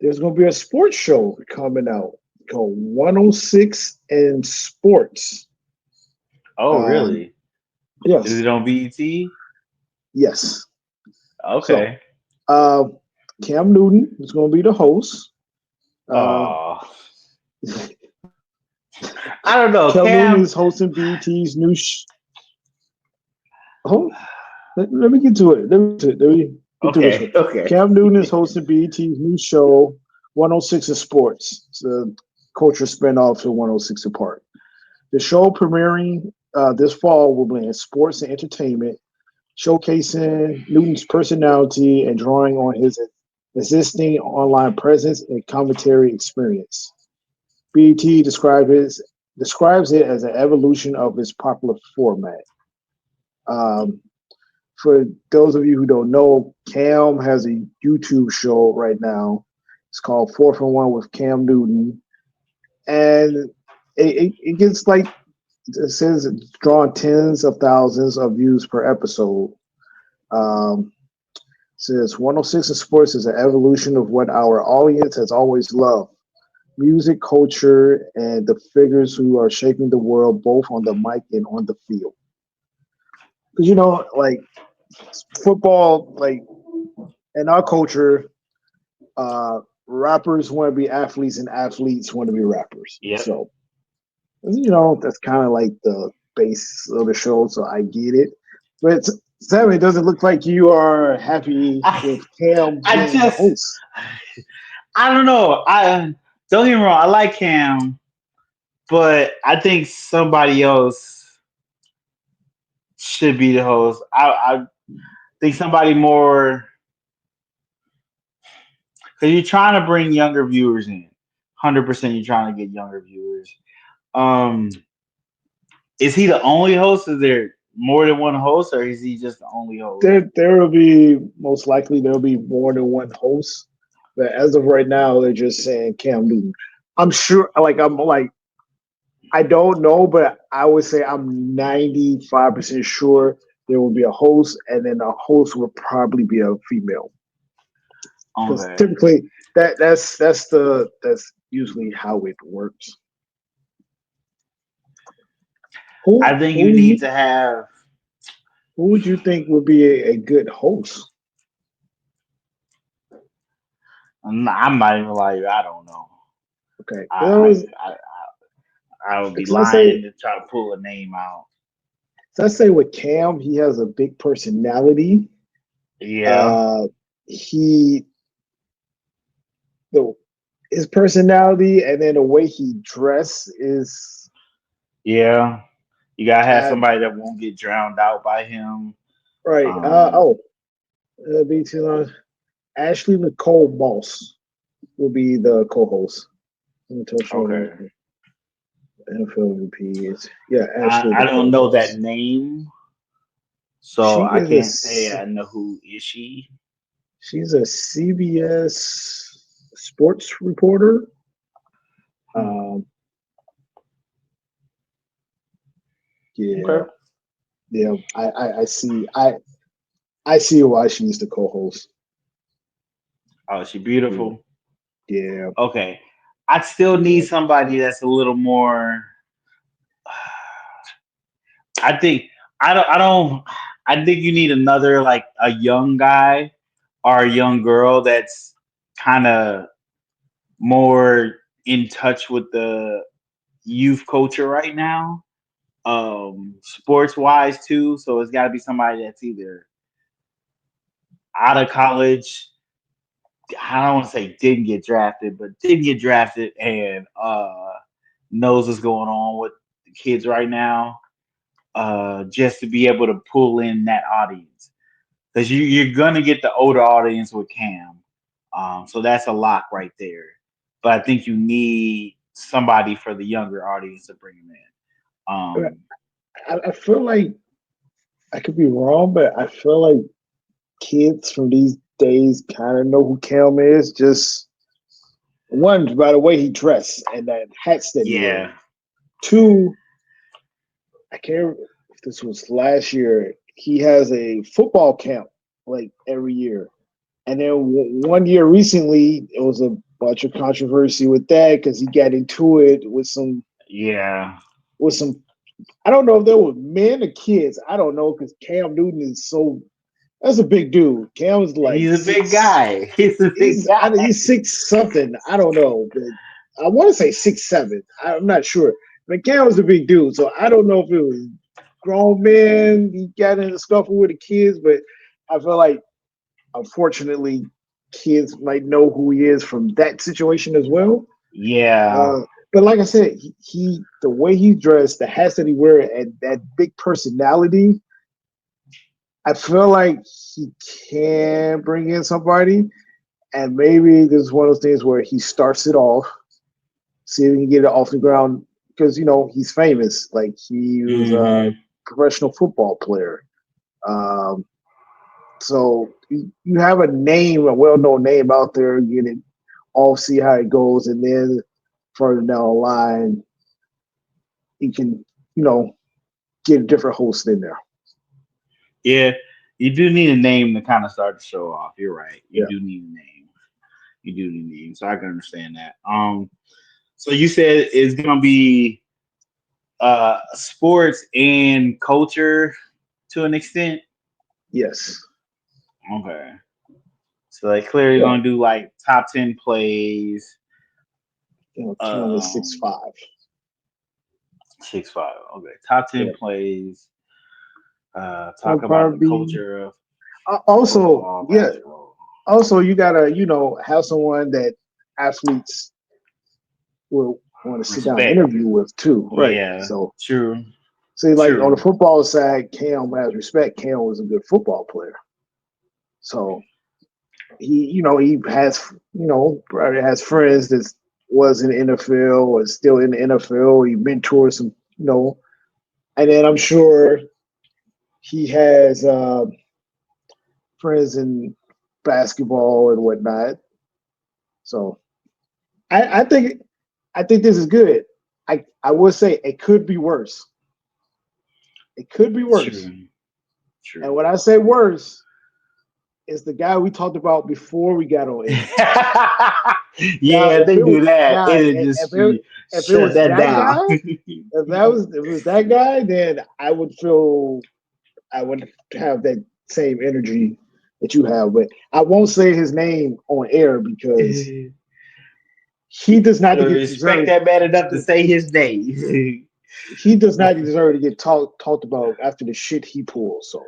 [SPEAKER 2] there's going to be a sports show coming out called 106 in Sports.
[SPEAKER 1] Oh,
[SPEAKER 2] Um,
[SPEAKER 1] really? Is
[SPEAKER 2] yes,
[SPEAKER 1] it on BET?
[SPEAKER 2] yes. So
[SPEAKER 1] Okay.
[SPEAKER 2] uh, Cam Newton is going to be the host. Uh,
[SPEAKER 1] Oh, I don't know,
[SPEAKER 2] Cam Newton
[SPEAKER 1] Cam.
[SPEAKER 2] is hosting BET's new. Oh, let me get to it. Let me get through this
[SPEAKER 1] Okay,
[SPEAKER 2] one.
[SPEAKER 1] okay.
[SPEAKER 2] Cam Newton is hosting BET's new show, 106 in Sports. It's a culture spinoff to 106 in Park. The show premiering this fall will blend sports and entertainment, showcasing Newton's personality and drawing on his existing online presence and commentary experience. BET described it describes it as an evolution of its popular format. Um, for those of you who don't know, Cam has a YouTube show right now. It's called Fourth and One with Cam Newton, and it gets like it says it's drawn tens of thousands of views per episode. Um, says 106 in Sports is an evolution of what our audience has always loved: music, culture, and the figures who are shaping the world both on the mic and on the field. Because like football, like in our culture, uh, rappers want to be athletes and athletes want to be rappers.
[SPEAKER 1] Yep.
[SPEAKER 2] So that's kind of like the base of the show. So I get it, but Sam, it doesn't look like you are happy
[SPEAKER 1] I,
[SPEAKER 2] with Cam
[SPEAKER 1] I
[SPEAKER 2] being the
[SPEAKER 1] just,
[SPEAKER 2] host.
[SPEAKER 1] I don't know. I don't get me wrong. I like Cam, but I think somebody else should be the host. I think somebody more because you're trying to bring younger viewers in. 100%, you're trying to get younger viewers. Um, is he the only host? Is there more than one host, or is he just the only host?
[SPEAKER 2] There will be most likely there'll be more than one host, but as of right now, they're just saying Cam Newton. I'm sure, like I don't know, but I would say I'm 95% sure there will be a host, and then a host will probably be a female because
[SPEAKER 1] Okay.
[SPEAKER 2] typically that's usually how it works.
[SPEAKER 1] I
[SPEAKER 2] Who
[SPEAKER 1] think you
[SPEAKER 2] who
[SPEAKER 1] need
[SPEAKER 2] you
[SPEAKER 1] to have.
[SPEAKER 2] who would you think would be a good host?
[SPEAKER 1] I'm not even lying. I don't know.
[SPEAKER 2] Okay,
[SPEAKER 1] I I I, I would be
[SPEAKER 2] because I
[SPEAKER 1] lying
[SPEAKER 2] say
[SPEAKER 1] to try to pull a name out.
[SPEAKER 2] so I say with Cam, he has a big personality.
[SPEAKER 1] Yeah,
[SPEAKER 2] Uh, he the his personality and then the way he dress is
[SPEAKER 1] yeah. You gotta have
[SPEAKER 2] uh,
[SPEAKER 1] somebody that won't get drowned out by him.
[SPEAKER 2] right.
[SPEAKER 1] Um.
[SPEAKER 2] Be too long. Ashley Nicole Moss will be the co-host. Let me tell you,
[SPEAKER 1] Okay.
[SPEAKER 2] NFL MVP is Ashley
[SPEAKER 1] I don't
[SPEAKER 2] Nicole
[SPEAKER 1] know that
[SPEAKER 2] Moss.
[SPEAKER 1] name, so
[SPEAKER 2] She
[SPEAKER 1] I
[SPEAKER 2] is a
[SPEAKER 1] can't say I know who is she.
[SPEAKER 2] she's a CBS sports reporter.
[SPEAKER 1] Hmm.
[SPEAKER 2] Um, yeah,
[SPEAKER 1] Okay.
[SPEAKER 2] yeah. I see why she's the co-host.
[SPEAKER 1] Oh, is she
[SPEAKER 2] Yeah,
[SPEAKER 1] beautiful?
[SPEAKER 2] yeah.
[SPEAKER 1] Okay. I still need
[SPEAKER 2] Yeah.
[SPEAKER 1] somebody that's a little more. I think I don't. I think you need another like a young guy or a young girl that's kind of more in touch with the youth culture right now, sports wise too. So it's got to be somebody that's either out of college. I don't want to say didn't get drafted, but did get drafted and knows what's going on with the kids right now. Just to be able to pull in that audience because you're gonna get the older audience with Cam, so that's a lock right there. But I think you need somebody for the younger audience to bring them in.
[SPEAKER 2] I feel like I could be wrong, but I feel like kids from these days kind of know who Cam is. Just one by the way he dressed and that hats that he wears.
[SPEAKER 1] Yeah,
[SPEAKER 2] Two, I can't remember if this was last year. He has a football camp like every year, and then one year recently, it was a bunch of controversy with that because he got into it
[SPEAKER 1] yeah,
[SPEAKER 2] with some. I don't know if they were men or kids. I don't know because Cam Newton is so. That's a big dude. Cam's like
[SPEAKER 1] he's a big
[SPEAKER 2] six.
[SPEAKER 1] guy. He's a big guy.
[SPEAKER 2] He's six something. I don't know, but I want to say 6'7". I'm not sure. But Cam was a big dude, so I don't know if it was grown men he got in the scuffle with the kids, but I feel like unfortunately kids might know who he is from that situation as well.
[SPEAKER 1] Yeah,
[SPEAKER 2] Uh, but like I said, he the way he dressed, the hats that he wear, and that big personality, I feel like he can bring in somebody. And maybe this is one of those things where he starts it off, see if he can get it off the ground because he's famous. Like he was a
[SPEAKER 1] Hmm.
[SPEAKER 2] professional football player. Um, so you have a name, a well-known name out there. Get it all, see how it goes, and then further down the line, you can get a different host in there.
[SPEAKER 1] Yeah, you do need a name to kind of start the show off. You're right. You
[SPEAKER 2] Yeah.
[SPEAKER 1] do need a name. You do need a name, so I can understand that. So you said it's gonna be sports and culture to an extent.
[SPEAKER 2] Yes.
[SPEAKER 1] Okay, so they clearly
[SPEAKER 2] Yeah.
[SPEAKER 1] gonna do like top 10 plays.
[SPEAKER 2] Count as six
[SPEAKER 1] Um,
[SPEAKER 2] five.
[SPEAKER 1] 6'5". Okay, top 10
[SPEAKER 2] Yeah.
[SPEAKER 1] plays.
[SPEAKER 2] It'll
[SPEAKER 1] Talk about the
[SPEAKER 2] probably
[SPEAKER 1] culture of
[SPEAKER 2] also,
[SPEAKER 1] football,
[SPEAKER 2] yeah.
[SPEAKER 1] basketball.
[SPEAKER 2] Also, you gotta have someone that athletes will want to sit down and
[SPEAKER 1] Respect.
[SPEAKER 2] interview with too, right?
[SPEAKER 1] Yeah,
[SPEAKER 2] So,
[SPEAKER 1] true,
[SPEAKER 2] see, like on the
[SPEAKER 1] true,
[SPEAKER 2] football side, Cam has respect. Cam was a good football player, so he has probably has friends that was in the NFL or still in the NFL. He mentors some, and then I'm sure he has friends in basketball and whatnot. So I think this is good. I would say it could be worse. It could be worse.
[SPEAKER 1] true,
[SPEAKER 2] And
[SPEAKER 1] true.
[SPEAKER 2] when I say worse, is the guy we talked about before we got on air. Now,
[SPEAKER 1] Yeah, if they do that, it'll
[SPEAKER 2] if
[SPEAKER 1] just be
[SPEAKER 2] it
[SPEAKER 1] shut
[SPEAKER 2] was
[SPEAKER 1] that
[SPEAKER 2] that
[SPEAKER 1] down.
[SPEAKER 2] guy, if it was that guy, then I would have that same energy that you have. But I won't say his name on air because he does not
[SPEAKER 1] So
[SPEAKER 2] get
[SPEAKER 1] respect
[SPEAKER 2] deserved.
[SPEAKER 1] that man enough to say his name.
[SPEAKER 2] He does not deserve to get talked about after the shit he pulls. So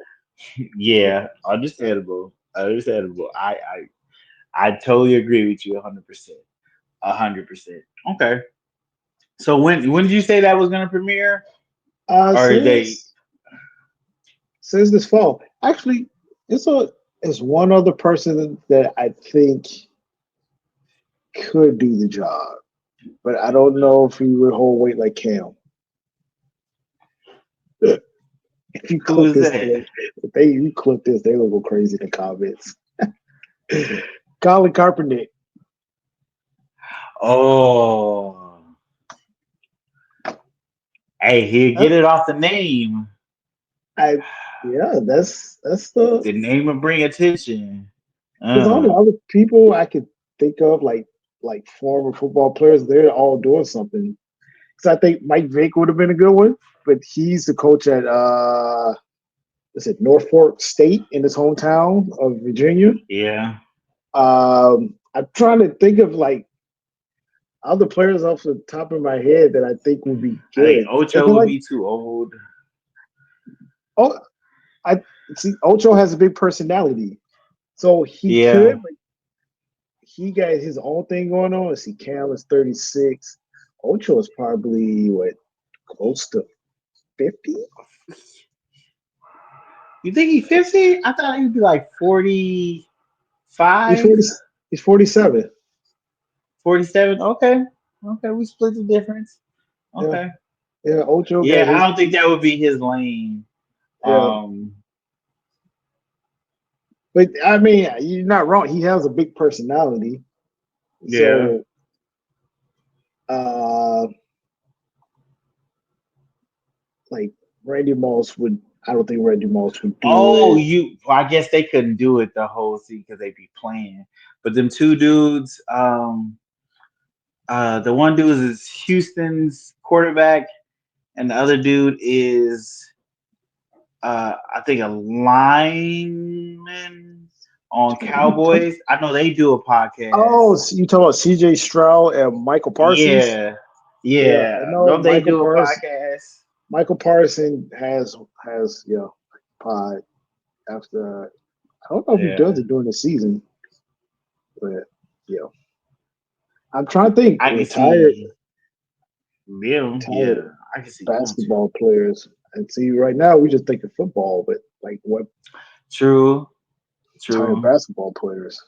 [SPEAKER 1] Yeah, understandable. Understandable. I totally agree with you 100%. 100%. Okay. So when did you say that was gonna premiere? Or they
[SPEAKER 2] since this fall, actually, it's a it's one other person that I think could do the job, but I don't know if he would hold weight like Cam. If you
[SPEAKER 1] who
[SPEAKER 2] clip
[SPEAKER 1] is
[SPEAKER 2] this,
[SPEAKER 1] that?
[SPEAKER 2] you clip this, they will go crazy in the comments. Colin Kaepernick.
[SPEAKER 1] Oh, hey, he'll
[SPEAKER 2] Uh,
[SPEAKER 1] get it off the name.
[SPEAKER 2] I yeah, that's the
[SPEAKER 1] The name will bring attention.
[SPEAKER 2] because all the
[SPEAKER 1] Uh,
[SPEAKER 2] other people I could think of, like former football players, they're all doing something. Because I think Mike Vick would have been a good one, but he's the coach at is it Norfolk State in his hometown of Virginia.
[SPEAKER 1] yeah.
[SPEAKER 2] I'm trying to think of like other players off the top of my head that I think would be
[SPEAKER 1] I think
[SPEAKER 2] good. And
[SPEAKER 1] Ocho
[SPEAKER 2] then
[SPEAKER 1] would
[SPEAKER 2] like
[SPEAKER 1] be too old.
[SPEAKER 2] oh, I see Ocho has a big personality, so he
[SPEAKER 1] Yeah.
[SPEAKER 2] could, but he got his own thing going on. Let's see, Cam is 36. Ocho is probably what close to 50.
[SPEAKER 1] You think he's 50? I thought he'd be like
[SPEAKER 2] He's
[SPEAKER 1] 45,
[SPEAKER 2] 40. He's 47.
[SPEAKER 1] 47. Okay. Okay, we split the difference.
[SPEAKER 2] Yeah,
[SPEAKER 1] Okay.
[SPEAKER 2] yeah. Ocho got
[SPEAKER 1] Yeah, I
[SPEAKER 2] his.
[SPEAKER 1] don't think that would be his lane.
[SPEAKER 2] Yeah,
[SPEAKER 1] Um,
[SPEAKER 2] but I mean, you're not wrong. He has a big personality.
[SPEAKER 1] yeah.
[SPEAKER 2] So, uh, like Randy Moss would. I don't think Randy Moss would do
[SPEAKER 1] Oh,
[SPEAKER 2] it.
[SPEAKER 1] well, I guess they couldn't do it the whole season because they be playing. But them two dudes, the one dude is Houston's quarterback, and the other dude is I think a lineman on Cowboys. I know they do a
[SPEAKER 2] Oh,
[SPEAKER 1] podcast.
[SPEAKER 2] so you talking about C.J. Stroud and Michael Parsons?
[SPEAKER 1] Yeah,
[SPEAKER 2] Yeah, I
[SPEAKER 1] yeah.
[SPEAKER 2] know
[SPEAKER 1] Don't they do a podcast?
[SPEAKER 2] Michael Parsons has pod after. I don't know if he does
[SPEAKER 1] Yeah,
[SPEAKER 2] it during the season, but yeah, I'm trying to think
[SPEAKER 1] I can see them.
[SPEAKER 2] retired
[SPEAKER 1] Yeah, I can see them too.
[SPEAKER 2] basketball players. And see, right now we just think of football, but like what
[SPEAKER 1] True,
[SPEAKER 2] retired
[SPEAKER 1] true.
[SPEAKER 2] basketball players?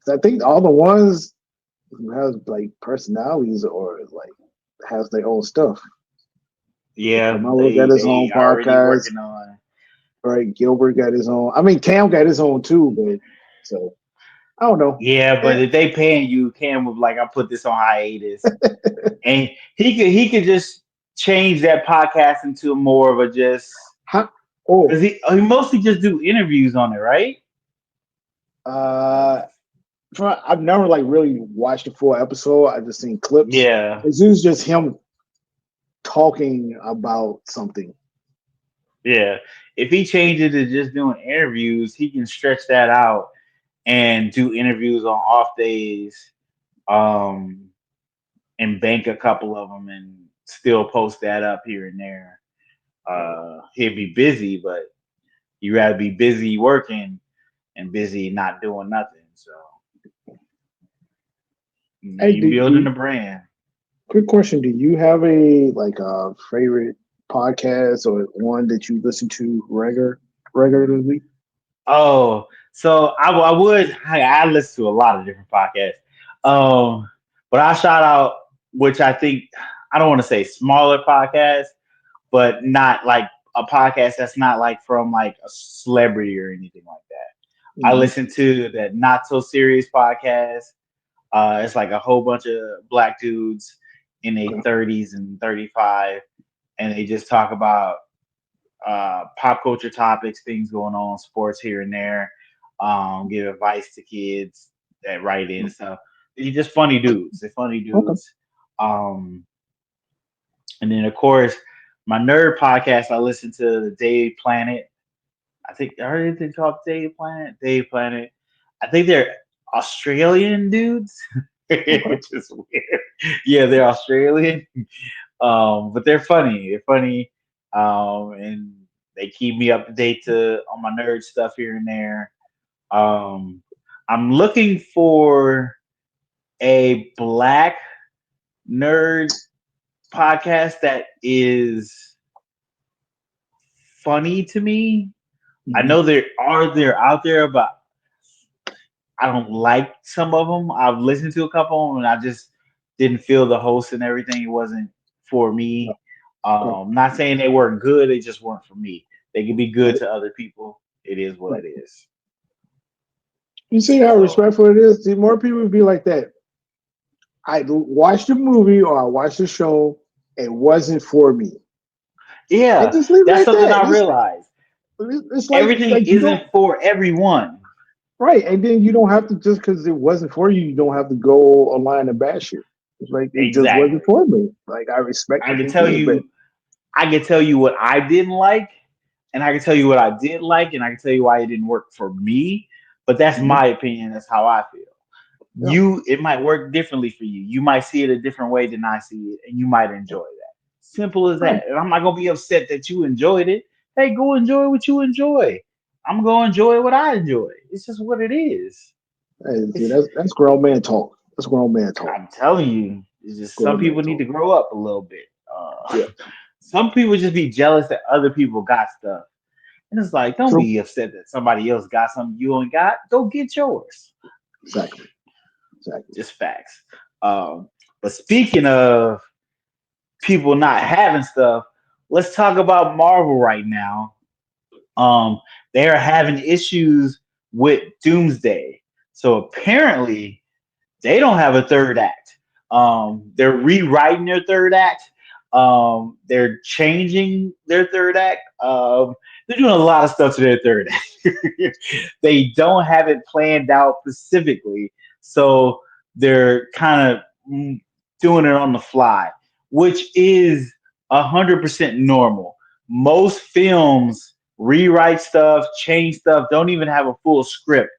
[SPEAKER 2] 'Cause I think all the ones who have like personalities or like has their own stuff.
[SPEAKER 1] Yeah,
[SPEAKER 2] Carmelo got his own
[SPEAKER 1] they already
[SPEAKER 2] podcast.
[SPEAKER 1] working on.
[SPEAKER 2] Right, Gilbert got his own. I mean, Cam got his own too, but so I don't know.
[SPEAKER 1] Yeah,
[SPEAKER 2] Eh,
[SPEAKER 1] but if they paying you, Cam was like, I put this on hiatus, and he could just change that podcast into more of a just
[SPEAKER 2] how, oh,
[SPEAKER 1] because he mostly just do interviews on it, right?
[SPEAKER 2] uh, I've never like really watched the full episode. I just seen clips.
[SPEAKER 1] Yeah,
[SPEAKER 2] It's usually just him talking about something.
[SPEAKER 1] yeah. If he changes to just doing interviews, he can stretch that out and do interviews on off days, um, and bank a couple of them and still post that up here and there.
[SPEAKER 2] Right.
[SPEAKER 1] He'd be busy, but you rather be busy working and busy not doing nothing. So
[SPEAKER 2] Hey,
[SPEAKER 1] you building a brand.
[SPEAKER 2] quick question: do you have a like a favorite podcast or one that you listen to regularly?
[SPEAKER 1] Oh, so I listen to a lot of different podcasts. Um, but I shout out, which I think I don't want to say smaller podcasts, but not like a podcast that's not like from like a celebrity or anything like that. I
[SPEAKER 2] Hmm.
[SPEAKER 1] listen to that Not So Serious podcast. It's like a whole bunch of black dudes in their
[SPEAKER 2] Okay.
[SPEAKER 1] 30s and 35, and they just talk about pop culture topics, things going on, sports here and there. Give advice to kids that write in and stuff. They're just funny dudes. They're funny
[SPEAKER 2] Okay.
[SPEAKER 1] dudes. Um, and then of course, my nerd podcast. I listen to the Daily Planet. I think I heard anything called Daily Planet. Daily Planet. I think they're Australian dudes,
[SPEAKER 2] Okay.
[SPEAKER 1] which is weird. Yeah, they're Australian, but they're funny. They're funny, and they keep me up to date to on my nerd stuff here and there. Um, I'm looking for a black nerd podcast that is funny to me. I
[SPEAKER 2] Hmm.
[SPEAKER 1] know they're out there, but I don't like some of them. I've listened to a couple of them, and I just didn't feel the host and everything. It wasn't for
[SPEAKER 2] No.
[SPEAKER 1] me.
[SPEAKER 2] Okay.
[SPEAKER 1] Not saying they weren't good; they just weren't for me. They can be good
[SPEAKER 2] Right.
[SPEAKER 1] to other people. It is what
[SPEAKER 2] Right.
[SPEAKER 1] it is.
[SPEAKER 2] You see how
[SPEAKER 1] So
[SPEAKER 2] respectful it is? See, more people would be like that. I watched the movie or I watched the show. It wasn't for me. And
[SPEAKER 1] yeah,
[SPEAKER 2] just leave it
[SPEAKER 1] that's
[SPEAKER 2] at
[SPEAKER 1] something
[SPEAKER 2] that.
[SPEAKER 1] I realized.
[SPEAKER 2] It's
[SPEAKER 1] Everything
[SPEAKER 2] like you don't
[SPEAKER 1] isn't for everyone.
[SPEAKER 2] right, and then you don't have to just because it wasn't for you. You don't have to go online and bash it. It's like it just wasn't
[SPEAKER 1] Exactly.
[SPEAKER 2] for me. Like I respect
[SPEAKER 1] I
[SPEAKER 2] it
[SPEAKER 1] can tell
[SPEAKER 2] completely, but
[SPEAKER 1] you. I can tell you what I didn't like, and I can tell you what I did like, and I can tell you why it didn't work for me. But that's
[SPEAKER 2] mhm,
[SPEAKER 1] my opinion. That's how I feel.
[SPEAKER 2] yeah,
[SPEAKER 1] It might work differently for you. You might see it a different way than I see it, and you might enjoy that. Simple as
[SPEAKER 2] right.
[SPEAKER 1] that. And I'm not gonna be upset that you enjoyed it. Hey, go enjoy what you enjoy. I'm gonna enjoy what I enjoy. It's just what it is.
[SPEAKER 2] Hey, see,
[SPEAKER 1] It's
[SPEAKER 2] that's grown man talk. That's grown man talk.
[SPEAKER 1] I'm telling you, it's just some
[SPEAKER 2] Grown man
[SPEAKER 1] people need
[SPEAKER 2] talk.
[SPEAKER 1] to grow up a little bit.
[SPEAKER 2] Yeah,
[SPEAKER 1] Some people just be jealous that other people got stuff. And it's like, don't
[SPEAKER 2] true.
[SPEAKER 1] be upset that somebody else got something you ain't got. Go get yours.
[SPEAKER 2] Exactly. Exactly.
[SPEAKER 1] Just facts. Um, but speaking of people not having stuff, let's talk about Marvel right now. Um, they are having issues with Doomsday. So apparently, they don't have a third act. They're rewriting their third act. They're changing their third act. They're doing a lot of stuff to their third act. They don't have it planned out specifically, so they're kind of doing it on the fly, which is 100% normal. Most films rewrite stuff, change stuff, don't even have a full script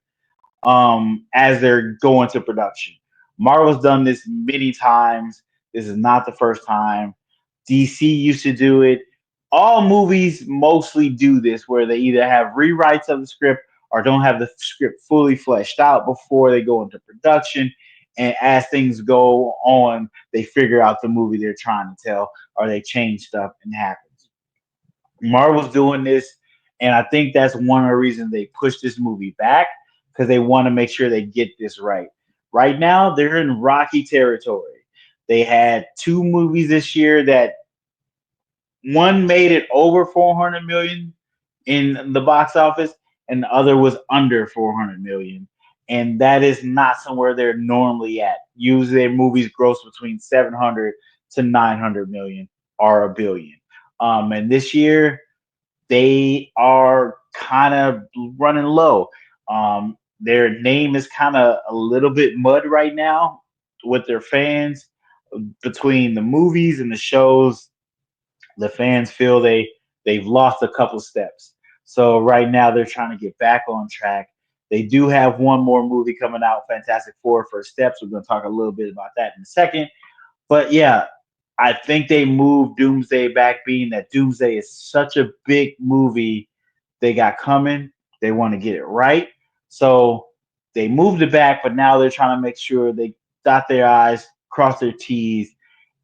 [SPEAKER 1] as they're going to production. Marvel's done this many times. This is not the first time. DC used to do it. All movies mostly do this, where they either have rewrites of the script or don't have the script fully fleshed out before they go into production. And as things go on, they figure out the movie they're trying to tell, or they change stuff and it happens. Marvel's doing this, and I think that's one of the reasons they pushed this movie back because they want to make sure they get this right. Right now, they're in rocky territory. They had two movies this year that one made it over 400 million in the box office, and the other was under 400 million. And that is not somewhere they're normally at. Usually, their movies gross between 700 to 900 million or a billion. And this year, they are kind of running low. Their name is kind of a little bit mud right now with their fans between the movies and the shows. The fans feel they've lost a couple steps. So right now they're trying to get back on track. They do have one more movie coming out, Fantastic Four First Steps. We're going to talk a little bit about that in a second. But yeah, I think they moved Doomsday back, being that Doomsday is such a big movie they got coming. They want to get it right. So they moved it back, but now they're trying to make sure they dot their I's, cross their T's,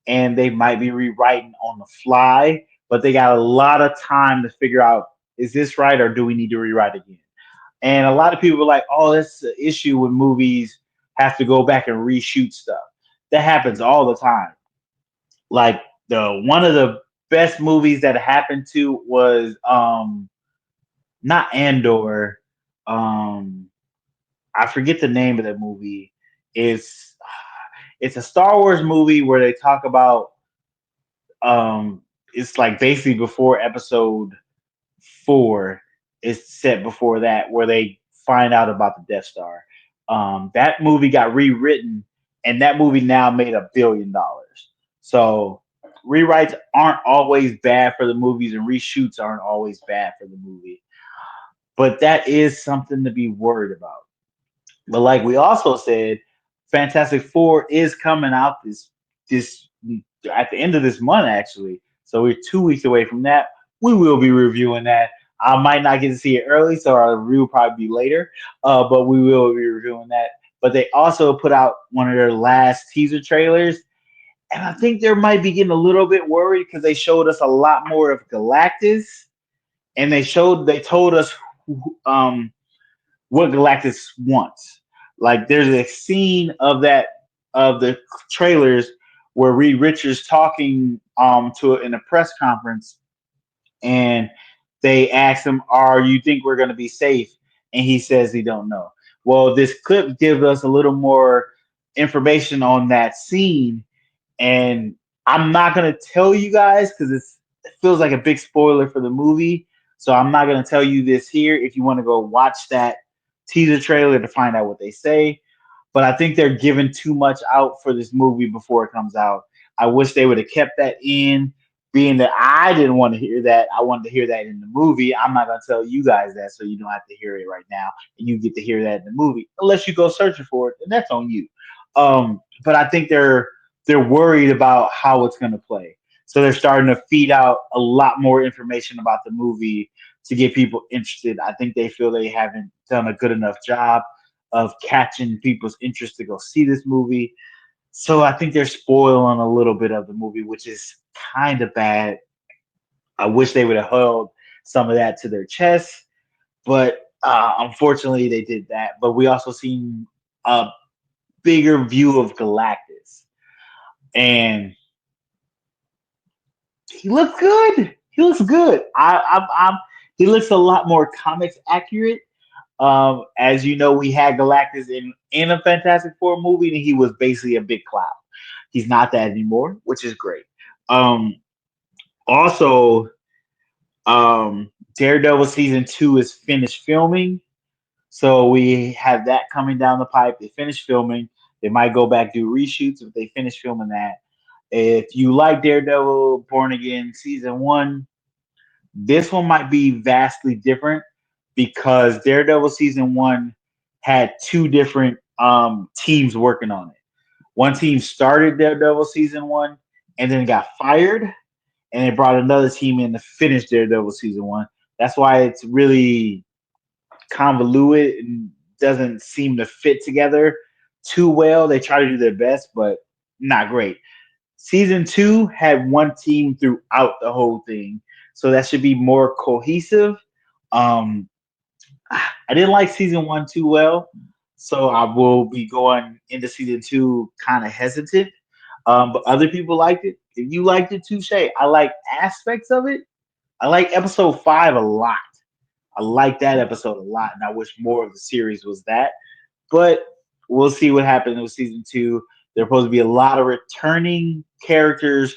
[SPEAKER 1] and they might be rewriting on the fly, but they got a lot of time to figure out, is this right or do we need to rewrite again? And a lot of people are like, oh, that's the issue when movies have to go back and reshoot stuff. That happens all the time. Like the one of the best movies that happened to was not Andor. Um I forget the name of the movie. It's it's a Star Wars movie where they talk about um it's like basically before episode 4 is set before that, where they find out about the Death Star. That movie got rewritten, and that movie now made $1 billion. So rewrites aren't always bad for the movies, and reshoots aren't always bad for the movie. But that is something to be worried about. But like we also said, Fantastic Four is coming out this at the end of this month actually. So we're 2 weeks away from that. We will be reviewing that. I might not get to see it early, so our review will probably be later. But we will be reviewing that. But they also put out one of their last teaser trailers, and I think they might be getting a little bit worried because they showed us a lot more of Galactus, and they told us um what Galactus wants. Like there's a scene of that of the trailers where Reed Richards talking to in a press conference, and they ask him, "Are you think we're going to be safe?" And he says he don't know. Well, this clip gives us a little more information on that scene, and I'm not gonna tell you guys because it feels like a big spoiler for the movie. So I'm not gonna tell you this here. If you want to go watch that teaser trailer to find out what they say, but I think they're giving too much out for this movie before it comes out. I wish they would have kept that in, being that I didn't want to hear that. I wanted to hear that in the movie. I'm not going to tell you guys that, so you don't have to hear it right now, and you get to hear that in the movie, unless you go searching for it, and that's on you. But I think they're worried about how it's going to play, so they're starting to feed out a lot more information about the movie to get people interested. I think they feel they haven't done a good enough job of catching people's interest to go see this movie. So I think they're spoiling a little bit of the movie, which is kind of bad. I wish they would have held some of that to their chest, but unfortunately they did that. But we also seen a bigger view of Galactus, and he looks good. He looks good. He looks a lot more comics accurate. As you know, we had Galactus in a Fantastic Four movie, and he was basically a big cloud. He's not that anymore, which is great. Um, Also, Daredevil season 2 is finished filming, so we have that coming down the pipe. They finished filming. They might go back do reshoots if they finish filming that. If you like Daredevil Born Again season 1, this one might be vastly different because Daredevil season 1 had two different teams working on it. One team started Daredevil season 1 and then got fired, and they brought another team in to finish Daredevil season 1. That's why it's really convoluted and doesn't seem to fit together too well. They try to do their best, but not great. Season 2 had one team throughout the whole thing, so that should be more cohesive. Um, I didn't like season 1 too well, so I will be going into season 2 kind of hesitant. But other people liked it. If you liked it, touche. I like aspects of it. I like episode 5 a lot. I like that episode a lot, and I wish more of the series was that. But we'll see what happens with season 2. There's supposed to be a lot of returning characters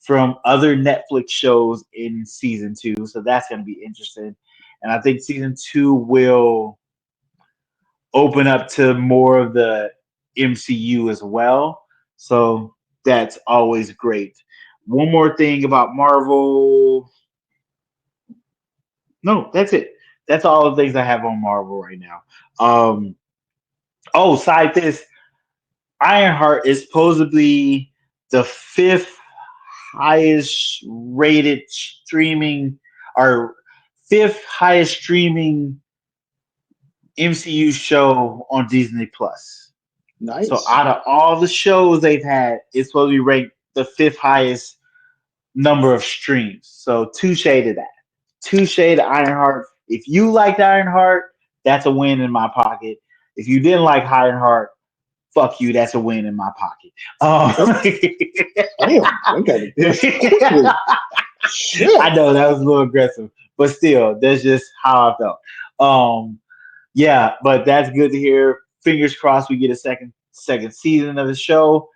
[SPEAKER 1] from other Netflix shows in season 2, so that's going to be interesting. And I think season 2 will open up to more of the MCU as well. So that's always great. One more thing about Marvel. No, that's it. That's all the things I have on Marvel right now. Um, side this, Ironheart is supposedly the fifth highest rated streaming or fifth highest streaming MCU show on Disney Plus. So
[SPEAKER 2] Nice.
[SPEAKER 1] out of all the shows they've had, it's supposed to be ranked the fifth highest number of streams. So touche to that. Touche to Ironheart. If you liked Ironheart, that's a win in my pocket. If you didn't like Ironheart, fuck you. That's a win in my pocket.
[SPEAKER 2] Oh, damn. They got aggressive quickly.
[SPEAKER 1] I
[SPEAKER 2] Shit.
[SPEAKER 1] know that was a little aggressive, but still, that's just how I felt. Yeah, but that's good to hear. Fingers crossed we get a second season of the show.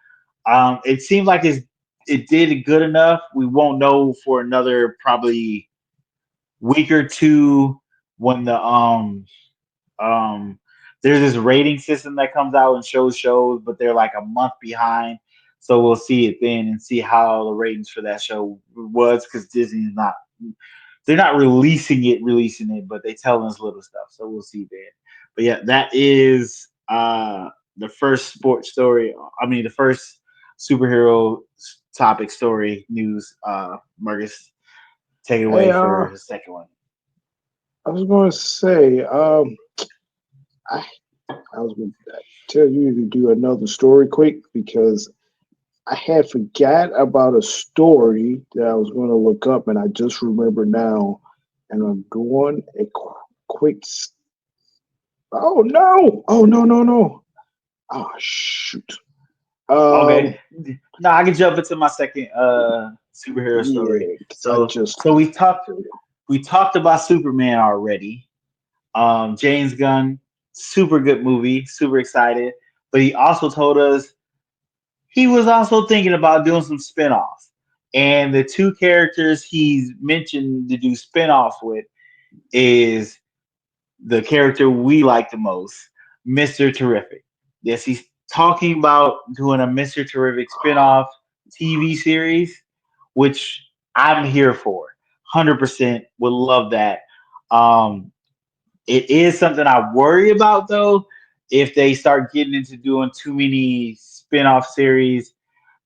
[SPEAKER 1] It seems like it did good enough. We won't know for another probably week or two when the um there's this rating system that comes out and shows, but they're like a month behind. So we'll see it then and see how the ratings for that show was because Disney's not they're not releasing it, but they telling us little stuff. So we'll see then. But yeah, that is the first sports story. I mean, the first superhero topic story news. Marcus, take it
[SPEAKER 2] Hey,
[SPEAKER 1] away for the second one.
[SPEAKER 2] I was going to say, I, I was going to tell you to do another story quick because I had forgot about a story that I was going to look up, and I just remember now, and I'm doing a quick. Oh no! Oh no! No! No! Oh shoot!
[SPEAKER 1] Okay.
[SPEAKER 2] Um,
[SPEAKER 1] No, I can jump into my second superhero story.
[SPEAKER 2] yeah, 'cause I
[SPEAKER 1] So
[SPEAKER 2] just.
[SPEAKER 1] so we talked about Superman already. James Gunn, super good movie, super excited. But he also told us he was also thinking about doing some spinoffs. And the two characters he's mentioned to do spinoffs with is the character we like the most, Mr. Terrific. Yes, he's talking about doing a Mr. Terrific spinoff TV series, which I'm here for. 100% would love that. Um, it is something I worry about though. If they start getting into doing too many spin-off series,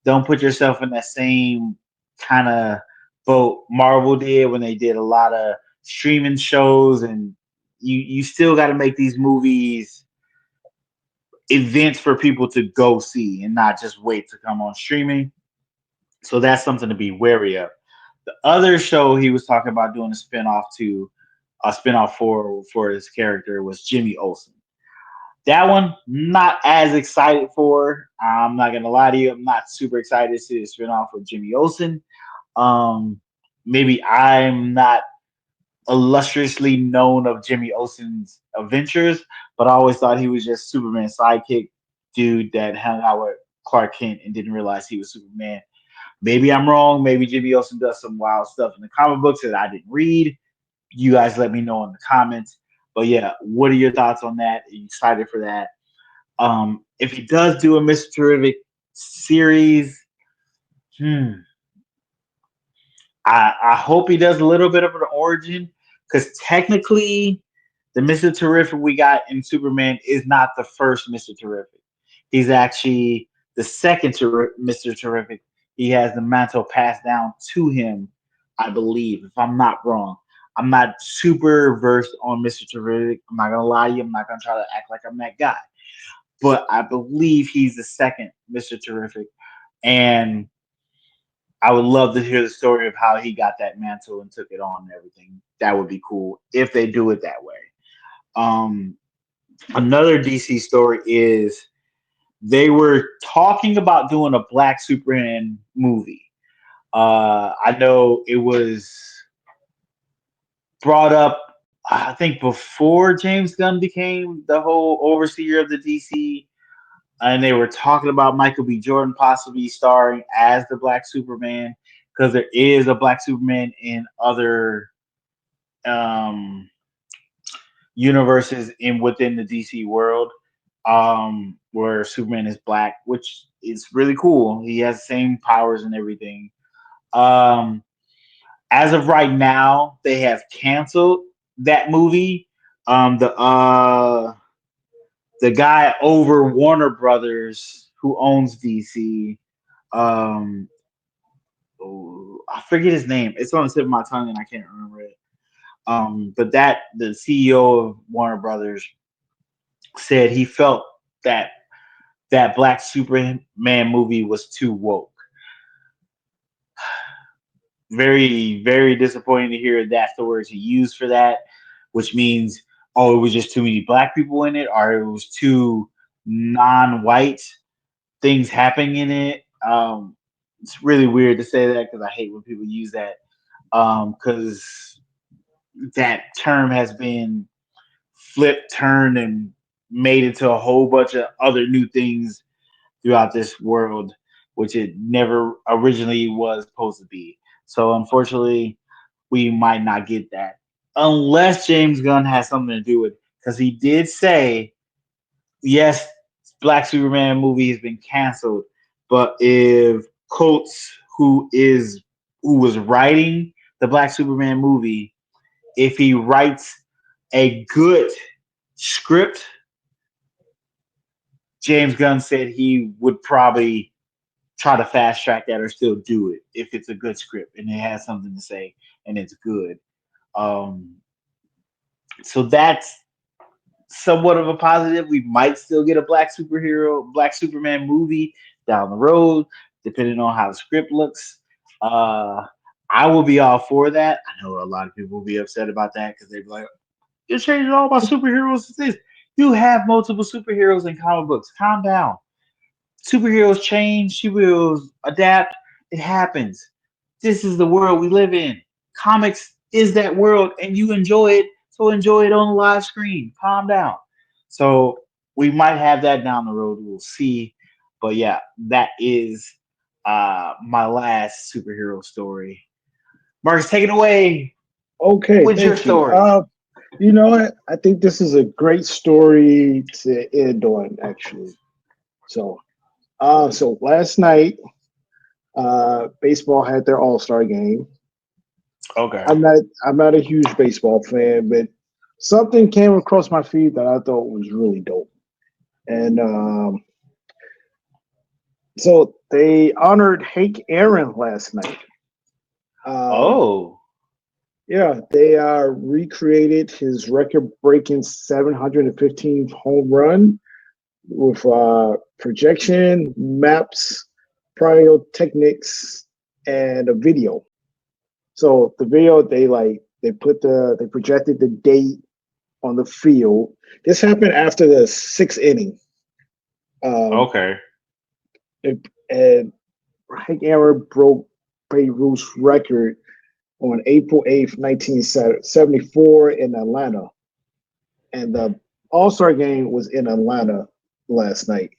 [SPEAKER 1] don't put yourself in that same kind of boat Marvel did when they did a lot of streaming shows and you still got to make these movies events for people to go see and not just wait to come on streaming. So that's something to be wary of. The other show he was talking about doing a spinoff for his character was Jimmy Olsen. That one, not as excited for. I'm not gonna lie to you. I'm not super excited to see the spinoff with Jimmy Olsen. Um, Maybe I'm not illustriously known of Jimmy Olsen's adventures, but I always thought he was just Superman's sidekick dude that hung out with Clark Kent and didn't realize he was Superman. Maybe I'm wrong. Maybe Jimmy Olsen does some wild stuff in the comic books that I didn't read. You guys let me know in the comments. But yeah, what are your thoughts on that? Are you excited for that? If he does do a Mr. Terrific series, hmm, I hope he does a little bit of an origin because technically, the Mr. Terrific we got in Superman is not the first Mr. Terrific. He's actually the second Mr. Terrific. He has the mantle passed down to him, I believe, if I'm not wrong. I'm not super versed on Mr. Terrific. I'm not gonna lie to you. I'm not gonna try to act like I'm that guy. But I believe he's the second Mr. Terrific. And I would love to hear the story of how he got that mantle and took it on and everything. That would be cool if they do it that way. Um, Another DC story is They were talking about doing a Black Superman movie. I know it was brought up, I think, before James Gunn became the whole overseer of the DC, and they were talking about Michael B. Jordan possibly starring as the Black Superman because there is a Black Superman in other um, universes in within the DC world, where Superman is black, which is really cool. He has the same powers and everything. Um, as of right now, they have canceled that movie. The guy over Warner Brothers who owns DC, um, oh, I forget his name. It's on the tip of my tongue and I can't remember it. But that the CEO of Warner Brothers said he felt that that Black Superman movie was too woke. Very, very disappointing to hear that's the words he used for that, which means, oh, it was just too many black people in it, or it was too non-white things happening in it. It's really weird to say that because I hate when people use that, because that term has been flipped, turned, and made into a whole bunch of other new things throughout this world, which it never originally was supposed to be. So unfortunately, we might not get that unless James Gunn has something to do with it, because he did say yes, Black Superman movie has been canceled, but if Coates, who was writing the Black Superman movie, if he writes a good script, James Gunn said he would probably try to fast track that or still do it if it's a good script and it has something to say and it's good. Um, so that's somewhat of a positive. We might still get a Black Superman movie down the road, depending on how the script looks. Uh, I will be all for that. I know a lot of people will be upset about that because they're like, "You're changing all my superheroes to this." You have multiple superheroes in comic books. Calm down. Superheroes change, superheroes adapt. It happens. This is the world we live in. Comics is that world, and you enjoy it, so enjoy it on the live screen. Calm down. So we might have that down the road. We'll see. But yeah, that is my last superhero story. Marcus, take it away.
[SPEAKER 2] Okay,
[SPEAKER 1] What's your
[SPEAKER 2] thank you.
[SPEAKER 1] story?
[SPEAKER 2] You know what? I think this is a great story to end on, actually. So, so last night, baseball had their All Star game.
[SPEAKER 1] Okay.
[SPEAKER 2] I'm not a huge baseball fan, but something came across my feed that I thought was really dope. And so they honored Hank Aaron last night. Um,
[SPEAKER 1] Oh.
[SPEAKER 2] yeah, they recreated his record-breaking 715th home run with projection, maps, pyrotechnics, and a video. So the video they projected the date on the field. This happened after the sixth inning. Um,
[SPEAKER 1] Okay.
[SPEAKER 2] and Hank Aaron broke Babe Ruth's record on April 8th, 1974 in Atlanta. And the All-Star game was in Atlanta last night.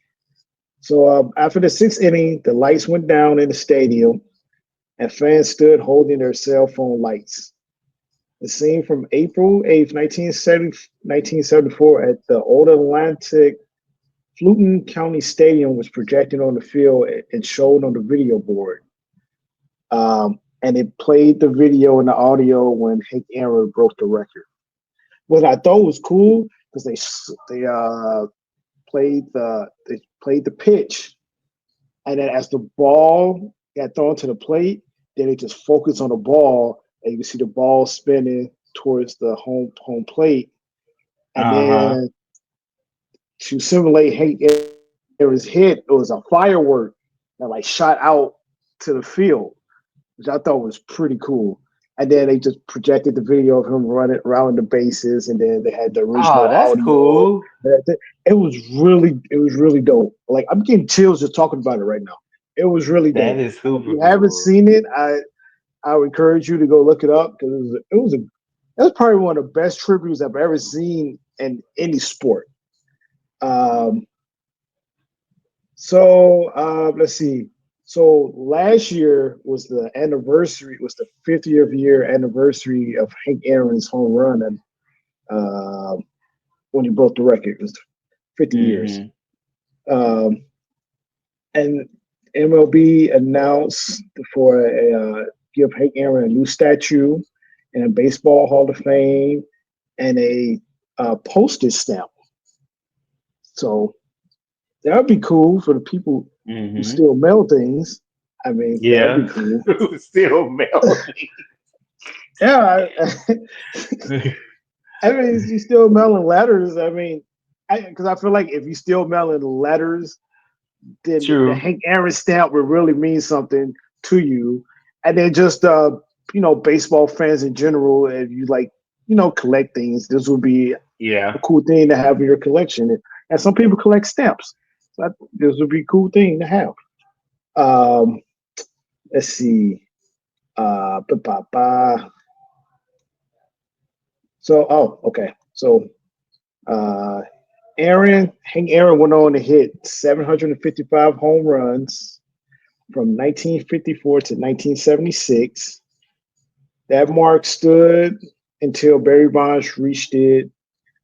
[SPEAKER 2] So after the sixth inning, the lights went down in the stadium and fans stood holding their cell phone lights. The scene from April 8th, 1974 at the Old Atlantic Fulton County Stadium was projected on the field and showed on the video board. And it played the video and the audio when Hank Aaron broke the record. What I thought was cool because they played the pitch, and then as the ball got thrown to the plate, then they just focused on the ball, and you can see the ball spinning towards the home plate, and
[SPEAKER 1] Uh huh.
[SPEAKER 2] then to simulate Hank Aaron's hit, it was a firework that like shot out to the field, which I thought was pretty cool. and then they just projected the video of him running around the bases, and then they had the
[SPEAKER 1] Oh,
[SPEAKER 2] original
[SPEAKER 1] that's
[SPEAKER 2] audio.
[SPEAKER 1] cool.
[SPEAKER 2] It was really dope. Like I'm getting chills just talking about it right now. It was really
[SPEAKER 1] That
[SPEAKER 2] dope.
[SPEAKER 1] is
[SPEAKER 2] If
[SPEAKER 1] super
[SPEAKER 2] you haven't
[SPEAKER 1] cool.
[SPEAKER 2] seen it, I would encourage you to go look it up because it was probably one of the best tributes I've ever seen in any sport. Um, let's see. So last year was the anniversary. Was the 50th year anniversary of Hank Aaron's home run, and when he broke the record, it was 50 years.
[SPEAKER 1] Hmm.
[SPEAKER 2] Um, and MLB announced for give Hank Aaron a new statue and a baseball Hall of Fame and a postage stamp. So that would be cool for the people who
[SPEAKER 1] Hmm.
[SPEAKER 2] still mail things. I mean, that would be
[SPEAKER 1] Yeah.
[SPEAKER 2] cool.
[SPEAKER 1] Still melting.
[SPEAKER 2] Yeah, I mean, you still mailing letters. I mean, because I feel like if you still mailing letters, then the
[SPEAKER 1] True.
[SPEAKER 2] Hank Aaron stamp would really mean something to you. And then just baseball fans in general, if you like, collect things, this would be
[SPEAKER 1] Yeah.
[SPEAKER 2] a cool thing to have in your collection. And some people collect stamps. So this would be a cool thing to have. Um, let's see. Ba, ba, ba. So, okay. So, uh, Hank Aaron went on to hit 755 home runs from 1954 to 1976. That mark stood until Barry Bonds reached it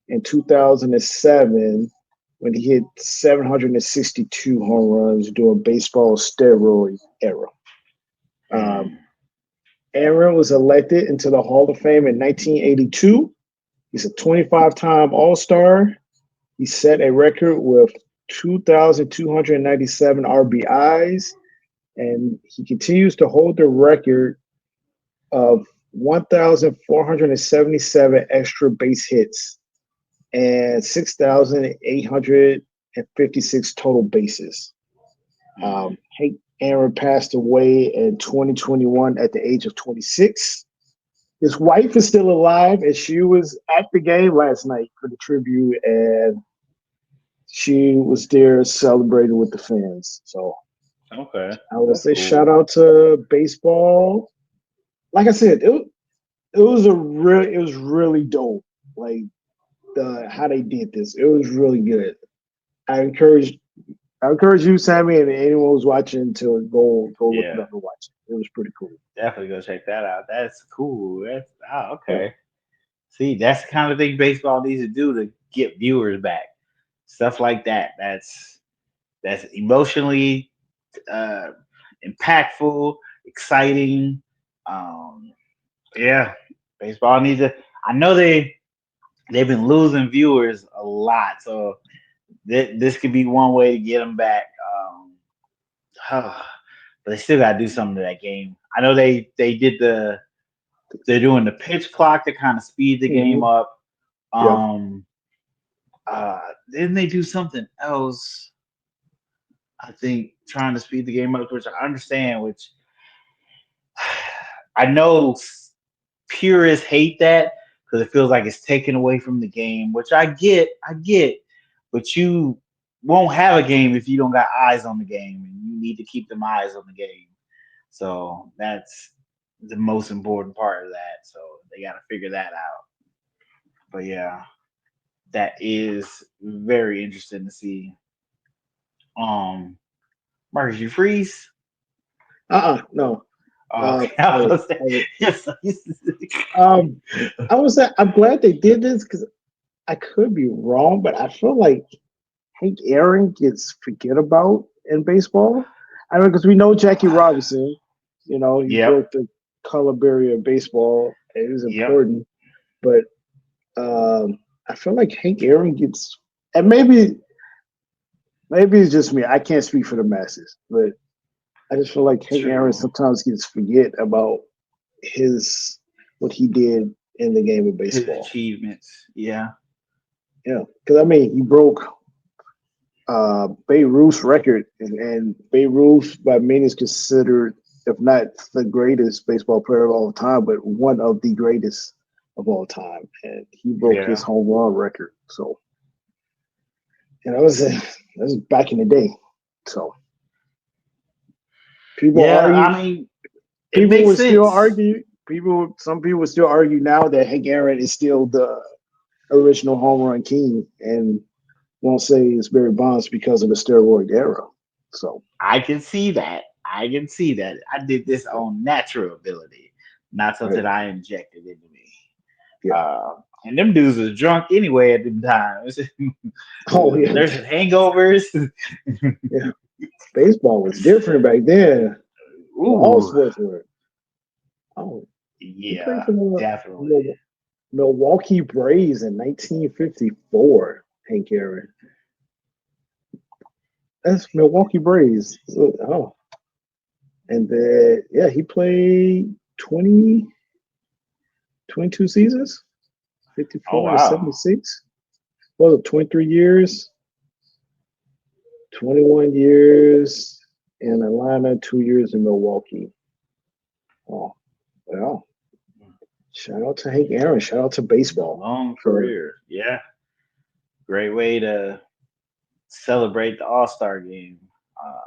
[SPEAKER 2] in 2007 when he hit 762 home runs during baseball steroid era. Um,
[SPEAKER 1] Mm.
[SPEAKER 2] Aaron was elected into the Hall of Fame in 1982. He's a 25-time All Star. He set a record with 2,297 RBIs, and he continues to hold the record of 1,477 extra base hits and 6,856 total bases.
[SPEAKER 1] Mm.
[SPEAKER 2] Hank Aaron passed away in 2021 at the age of 26. His wife is still alive, and she was at the game last night for the tribute, and she was there celebrating with the fans. So
[SPEAKER 1] Okay.
[SPEAKER 2] I would
[SPEAKER 1] That's
[SPEAKER 2] say shout
[SPEAKER 1] cool.
[SPEAKER 2] out to baseball. Like I said, it was really dope. Like the how they did this, it was really good. I encourage I encourage you, Sammy, and anyone who's watching to go look it
[SPEAKER 1] Yeah.
[SPEAKER 2] up and watch it. It was pretty cool.
[SPEAKER 1] Definitely go check that out. That's cool. That's
[SPEAKER 2] Yep.
[SPEAKER 1] okay. See, that's the kind of thing baseball needs to do to get viewers back. Stuff like that. That's emotionally uh, impactful, exciting. Um, yeah, baseball needs to. I know they've been losing viewers a lot, so this could be one way to get them back. But they still got to do something to that game. I know they did they're doing the pitch clock to kind of speed the game
[SPEAKER 2] Mm-hmm.
[SPEAKER 1] up.
[SPEAKER 2] Yep.
[SPEAKER 1] Um, didn't they do something else? I think trying to speed the game up, which I understand, which I know purists hate that because it feels like it's taken away from the game, which I get, but you won't have a game if you don't got eyes on the game, and you need to keep them eyes on the game. So that's the most important part of that. So they got to figure that out. But yeah, that is very interesting to see. Um, Marcus, you freeze?
[SPEAKER 2] No.
[SPEAKER 1] Oh,
[SPEAKER 2] Uh,
[SPEAKER 1] okay. I
[SPEAKER 2] I was,
[SPEAKER 1] was
[SPEAKER 2] I was,
[SPEAKER 1] yes.
[SPEAKER 2] I was. I'm glad they did this because I could be wrong, but I feel like Hank Aaron gets forget about in baseball. I mean, because we know Jackie Robinson. He
[SPEAKER 1] Yep.
[SPEAKER 2] broke the color barrier of baseball. It was
[SPEAKER 1] Yep.
[SPEAKER 2] important, but I feel like Hank Aaron gets, and maybe it's just me. I can't speak for the masses, but I just feel like Hank Aaron
[SPEAKER 1] True.
[SPEAKER 2] sometimes gets forget about his what he did in the game of
[SPEAKER 1] His
[SPEAKER 2] baseball.
[SPEAKER 1] achievements. Yeah.
[SPEAKER 2] Yeah, because I mean, he broke Babe Ruth's record, and Babe Ruth by many is considered. if not the greatest baseball player of all time, but one of the greatest of all time. And he broke his
[SPEAKER 1] Yeah.
[SPEAKER 2] home run record. So, and that was back in the day. So people
[SPEAKER 1] Yeah.
[SPEAKER 2] argue,
[SPEAKER 1] I mean, it
[SPEAKER 2] people
[SPEAKER 1] makes
[SPEAKER 2] would still
[SPEAKER 1] sense.
[SPEAKER 2] argue, some people would still argue now that Hank Aaron is still the original home run king and won't say it's Barry Bonds because of the steroid era. So,
[SPEAKER 1] I can see that. I can see that. I did this
[SPEAKER 2] yeah,
[SPEAKER 1] on natural ability, not
[SPEAKER 2] yeah,
[SPEAKER 1] something I injected into me.
[SPEAKER 2] yeah.
[SPEAKER 1] And them dudes was drunk anyway at them times.
[SPEAKER 2] Oh, yeah,
[SPEAKER 1] There's hangovers.
[SPEAKER 2] yeah. Baseball was different back then. Well, all
[SPEAKER 1] Ooh,
[SPEAKER 2] sports were. Oh, he played
[SPEAKER 1] yeah,
[SPEAKER 2] for the
[SPEAKER 1] definitely.
[SPEAKER 2] Milwaukee Braves in 1954. Hank Aaron. That's Milwaukee Braves. So, oh, and then yeah, he played 20, 22 seasons,
[SPEAKER 1] Oh
[SPEAKER 2] 54 to
[SPEAKER 1] wow.
[SPEAKER 2] 76. What was it, 23 years, 21 years in Atlanta, 2 years in Milwaukee. Oh, well, shout out to Hank Aaron. Shout out to baseball
[SPEAKER 1] Long
[SPEAKER 2] for
[SPEAKER 1] career. Yeah. Great way to celebrate the All Star game. Uh,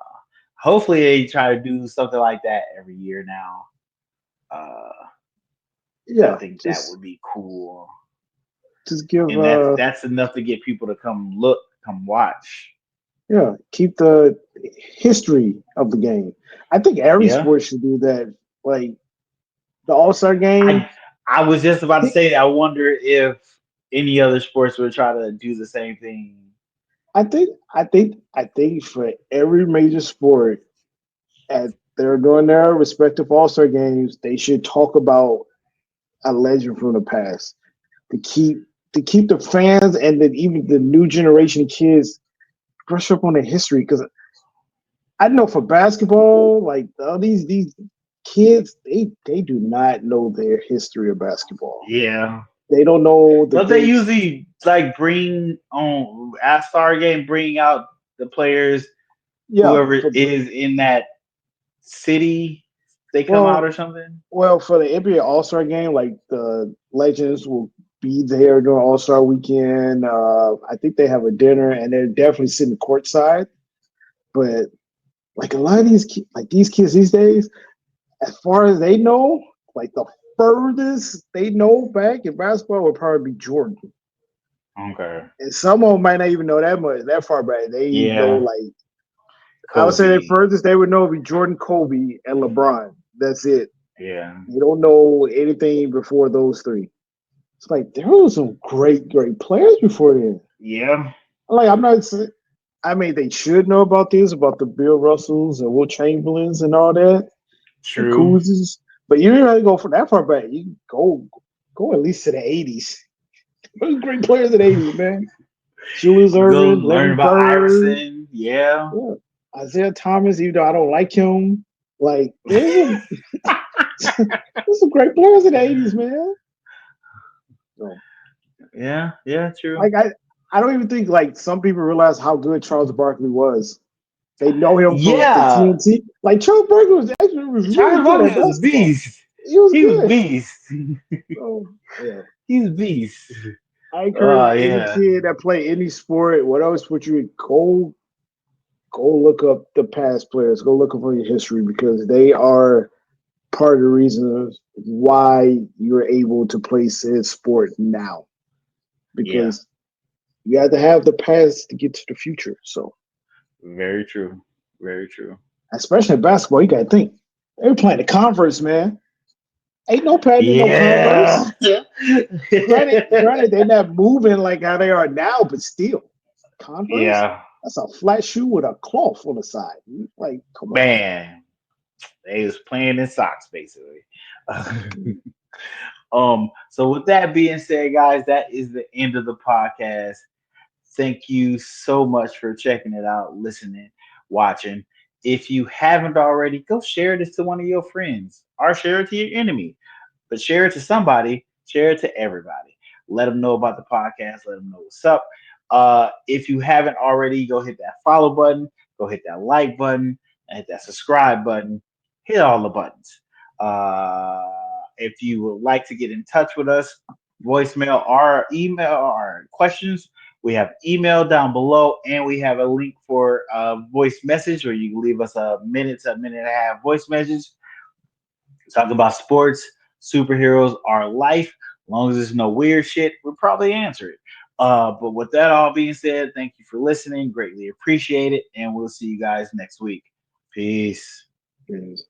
[SPEAKER 1] hopefully they try to do something like that every year now. Uh, I
[SPEAKER 2] yeah,
[SPEAKER 1] think that
[SPEAKER 2] just
[SPEAKER 1] would be cool.
[SPEAKER 2] just give
[SPEAKER 1] And that's enough to get people to come look, come watch.
[SPEAKER 2] yeah, keep the history of the game. I think every
[SPEAKER 1] Yeah.
[SPEAKER 2] sport should do that. Like the All Star game.
[SPEAKER 1] I I was just about to
[SPEAKER 2] Pick,
[SPEAKER 1] say I wonder if any other sports would try to do the same thing.
[SPEAKER 2] I think for every major sport, at they're doing their respective All Star games, they should talk about a legend from the past to keep the fans and then even the new generation kids brush up on the history. Because I know for basketball, like these kids, they do not know their history of basketball.
[SPEAKER 1] Yeah.
[SPEAKER 2] They don't know the
[SPEAKER 1] But they
[SPEAKER 2] dates.
[SPEAKER 1] usually like bring on at Star Game, bring out the players,
[SPEAKER 2] Yeah,
[SPEAKER 1] whoever is in that city, they come out
[SPEAKER 2] well,
[SPEAKER 1] or something.
[SPEAKER 2] for the NBA All Star game, like the legends will be there during All Star weekend. I think they have a dinner, and they're definitely sitting courtside. But like a lot of these kids these days, as far as they know, like the furthest they know back in basketball would probably be Jordan.
[SPEAKER 1] Okay.
[SPEAKER 2] And some of them might not even know that far back. They know
[SPEAKER 1] Yeah.
[SPEAKER 2] like I would say the
[SPEAKER 1] Kobe.
[SPEAKER 2] furthest they would know would be Jordan, Kobe, and LeBron. That's it.
[SPEAKER 1] Yeah.
[SPEAKER 2] You don't know anything before those three. It's like there were some great players before then.
[SPEAKER 1] Yeah.
[SPEAKER 2] Like I'm not saying, I mean they should know about this, about the Bill Russells and Will Chamberlains and all that, and
[SPEAKER 1] True.
[SPEAKER 2] Kuzes. But you didn't really go for that far back. You can go at least to the '80s. Those great players in the '80s, man. Julius
[SPEAKER 1] Go
[SPEAKER 2] Erving,
[SPEAKER 1] learn
[SPEAKER 2] Larry
[SPEAKER 1] about
[SPEAKER 2] Bird,
[SPEAKER 1] Iverson. Yeah.
[SPEAKER 2] yeah. Isaiah Thomas. Even though I don't like him, like there's some great players in the '80s, man. So,
[SPEAKER 1] Yeah. Yeah. True.
[SPEAKER 2] like I don't even think like some people realize how good Charles Barkley was. They know him for
[SPEAKER 1] Yeah.
[SPEAKER 2] TNT. Like Charles Barkley was really
[SPEAKER 1] Charles
[SPEAKER 2] good at
[SPEAKER 1] Barkley was a
[SPEAKER 2] basketball.
[SPEAKER 1] beast.
[SPEAKER 2] He was
[SPEAKER 1] He was a
[SPEAKER 2] good.
[SPEAKER 1] beast.
[SPEAKER 2] So yeah,
[SPEAKER 1] He's a beast.
[SPEAKER 2] I
[SPEAKER 1] Oh
[SPEAKER 2] encourage any
[SPEAKER 1] yeah.
[SPEAKER 2] kid that play any sport, whatever sport you in, go look up the past players. Go look up on your history because they are part of the reason why you're able to play said sport now.
[SPEAKER 1] Yeah.
[SPEAKER 2] Because you have to have the past to get to the future. So
[SPEAKER 1] Very true. Very true.
[SPEAKER 2] especially in basketball, you gotta think. They were playing the converse, man. Ain't no padding, no
[SPEAKER 1] Yeah.
[SPEAKER 2] converse. Granted, they're not moving like how they are now, but still, converse.
[SPEAKER 1] Yeah.
[SPEAKER 2] That's a flat shoe with a cloth on the side. Like, come on.
[SPEAKER 1] Man. They was playing in socks basically. So with that being said, guys, that is the end of the podcast. Thank you so much for checking it out, listening, watching. If you haven't already, go share this to one of your friends or share it to your enemy. But share it to somebody, share it to everybody. Let them know about the podcast, let them know what's up. If you haven't already, go hit that follow button, go hit that like button, and hit that subscribe button. hit all the buttons. If you would like to get in touch with us, voicemail or email or questions, we have email down below, and we have a link for a voice message where you can leave us a minute to a minute and a half voice message. Talk about sports, superheroes, our life. As long as there's no weird shit, we'll probably answer it. But with that all being said, thank you for listening. Greatly appreciate it. And we'll see you guys next week. Peace.
[SPEAKER 2] Yes.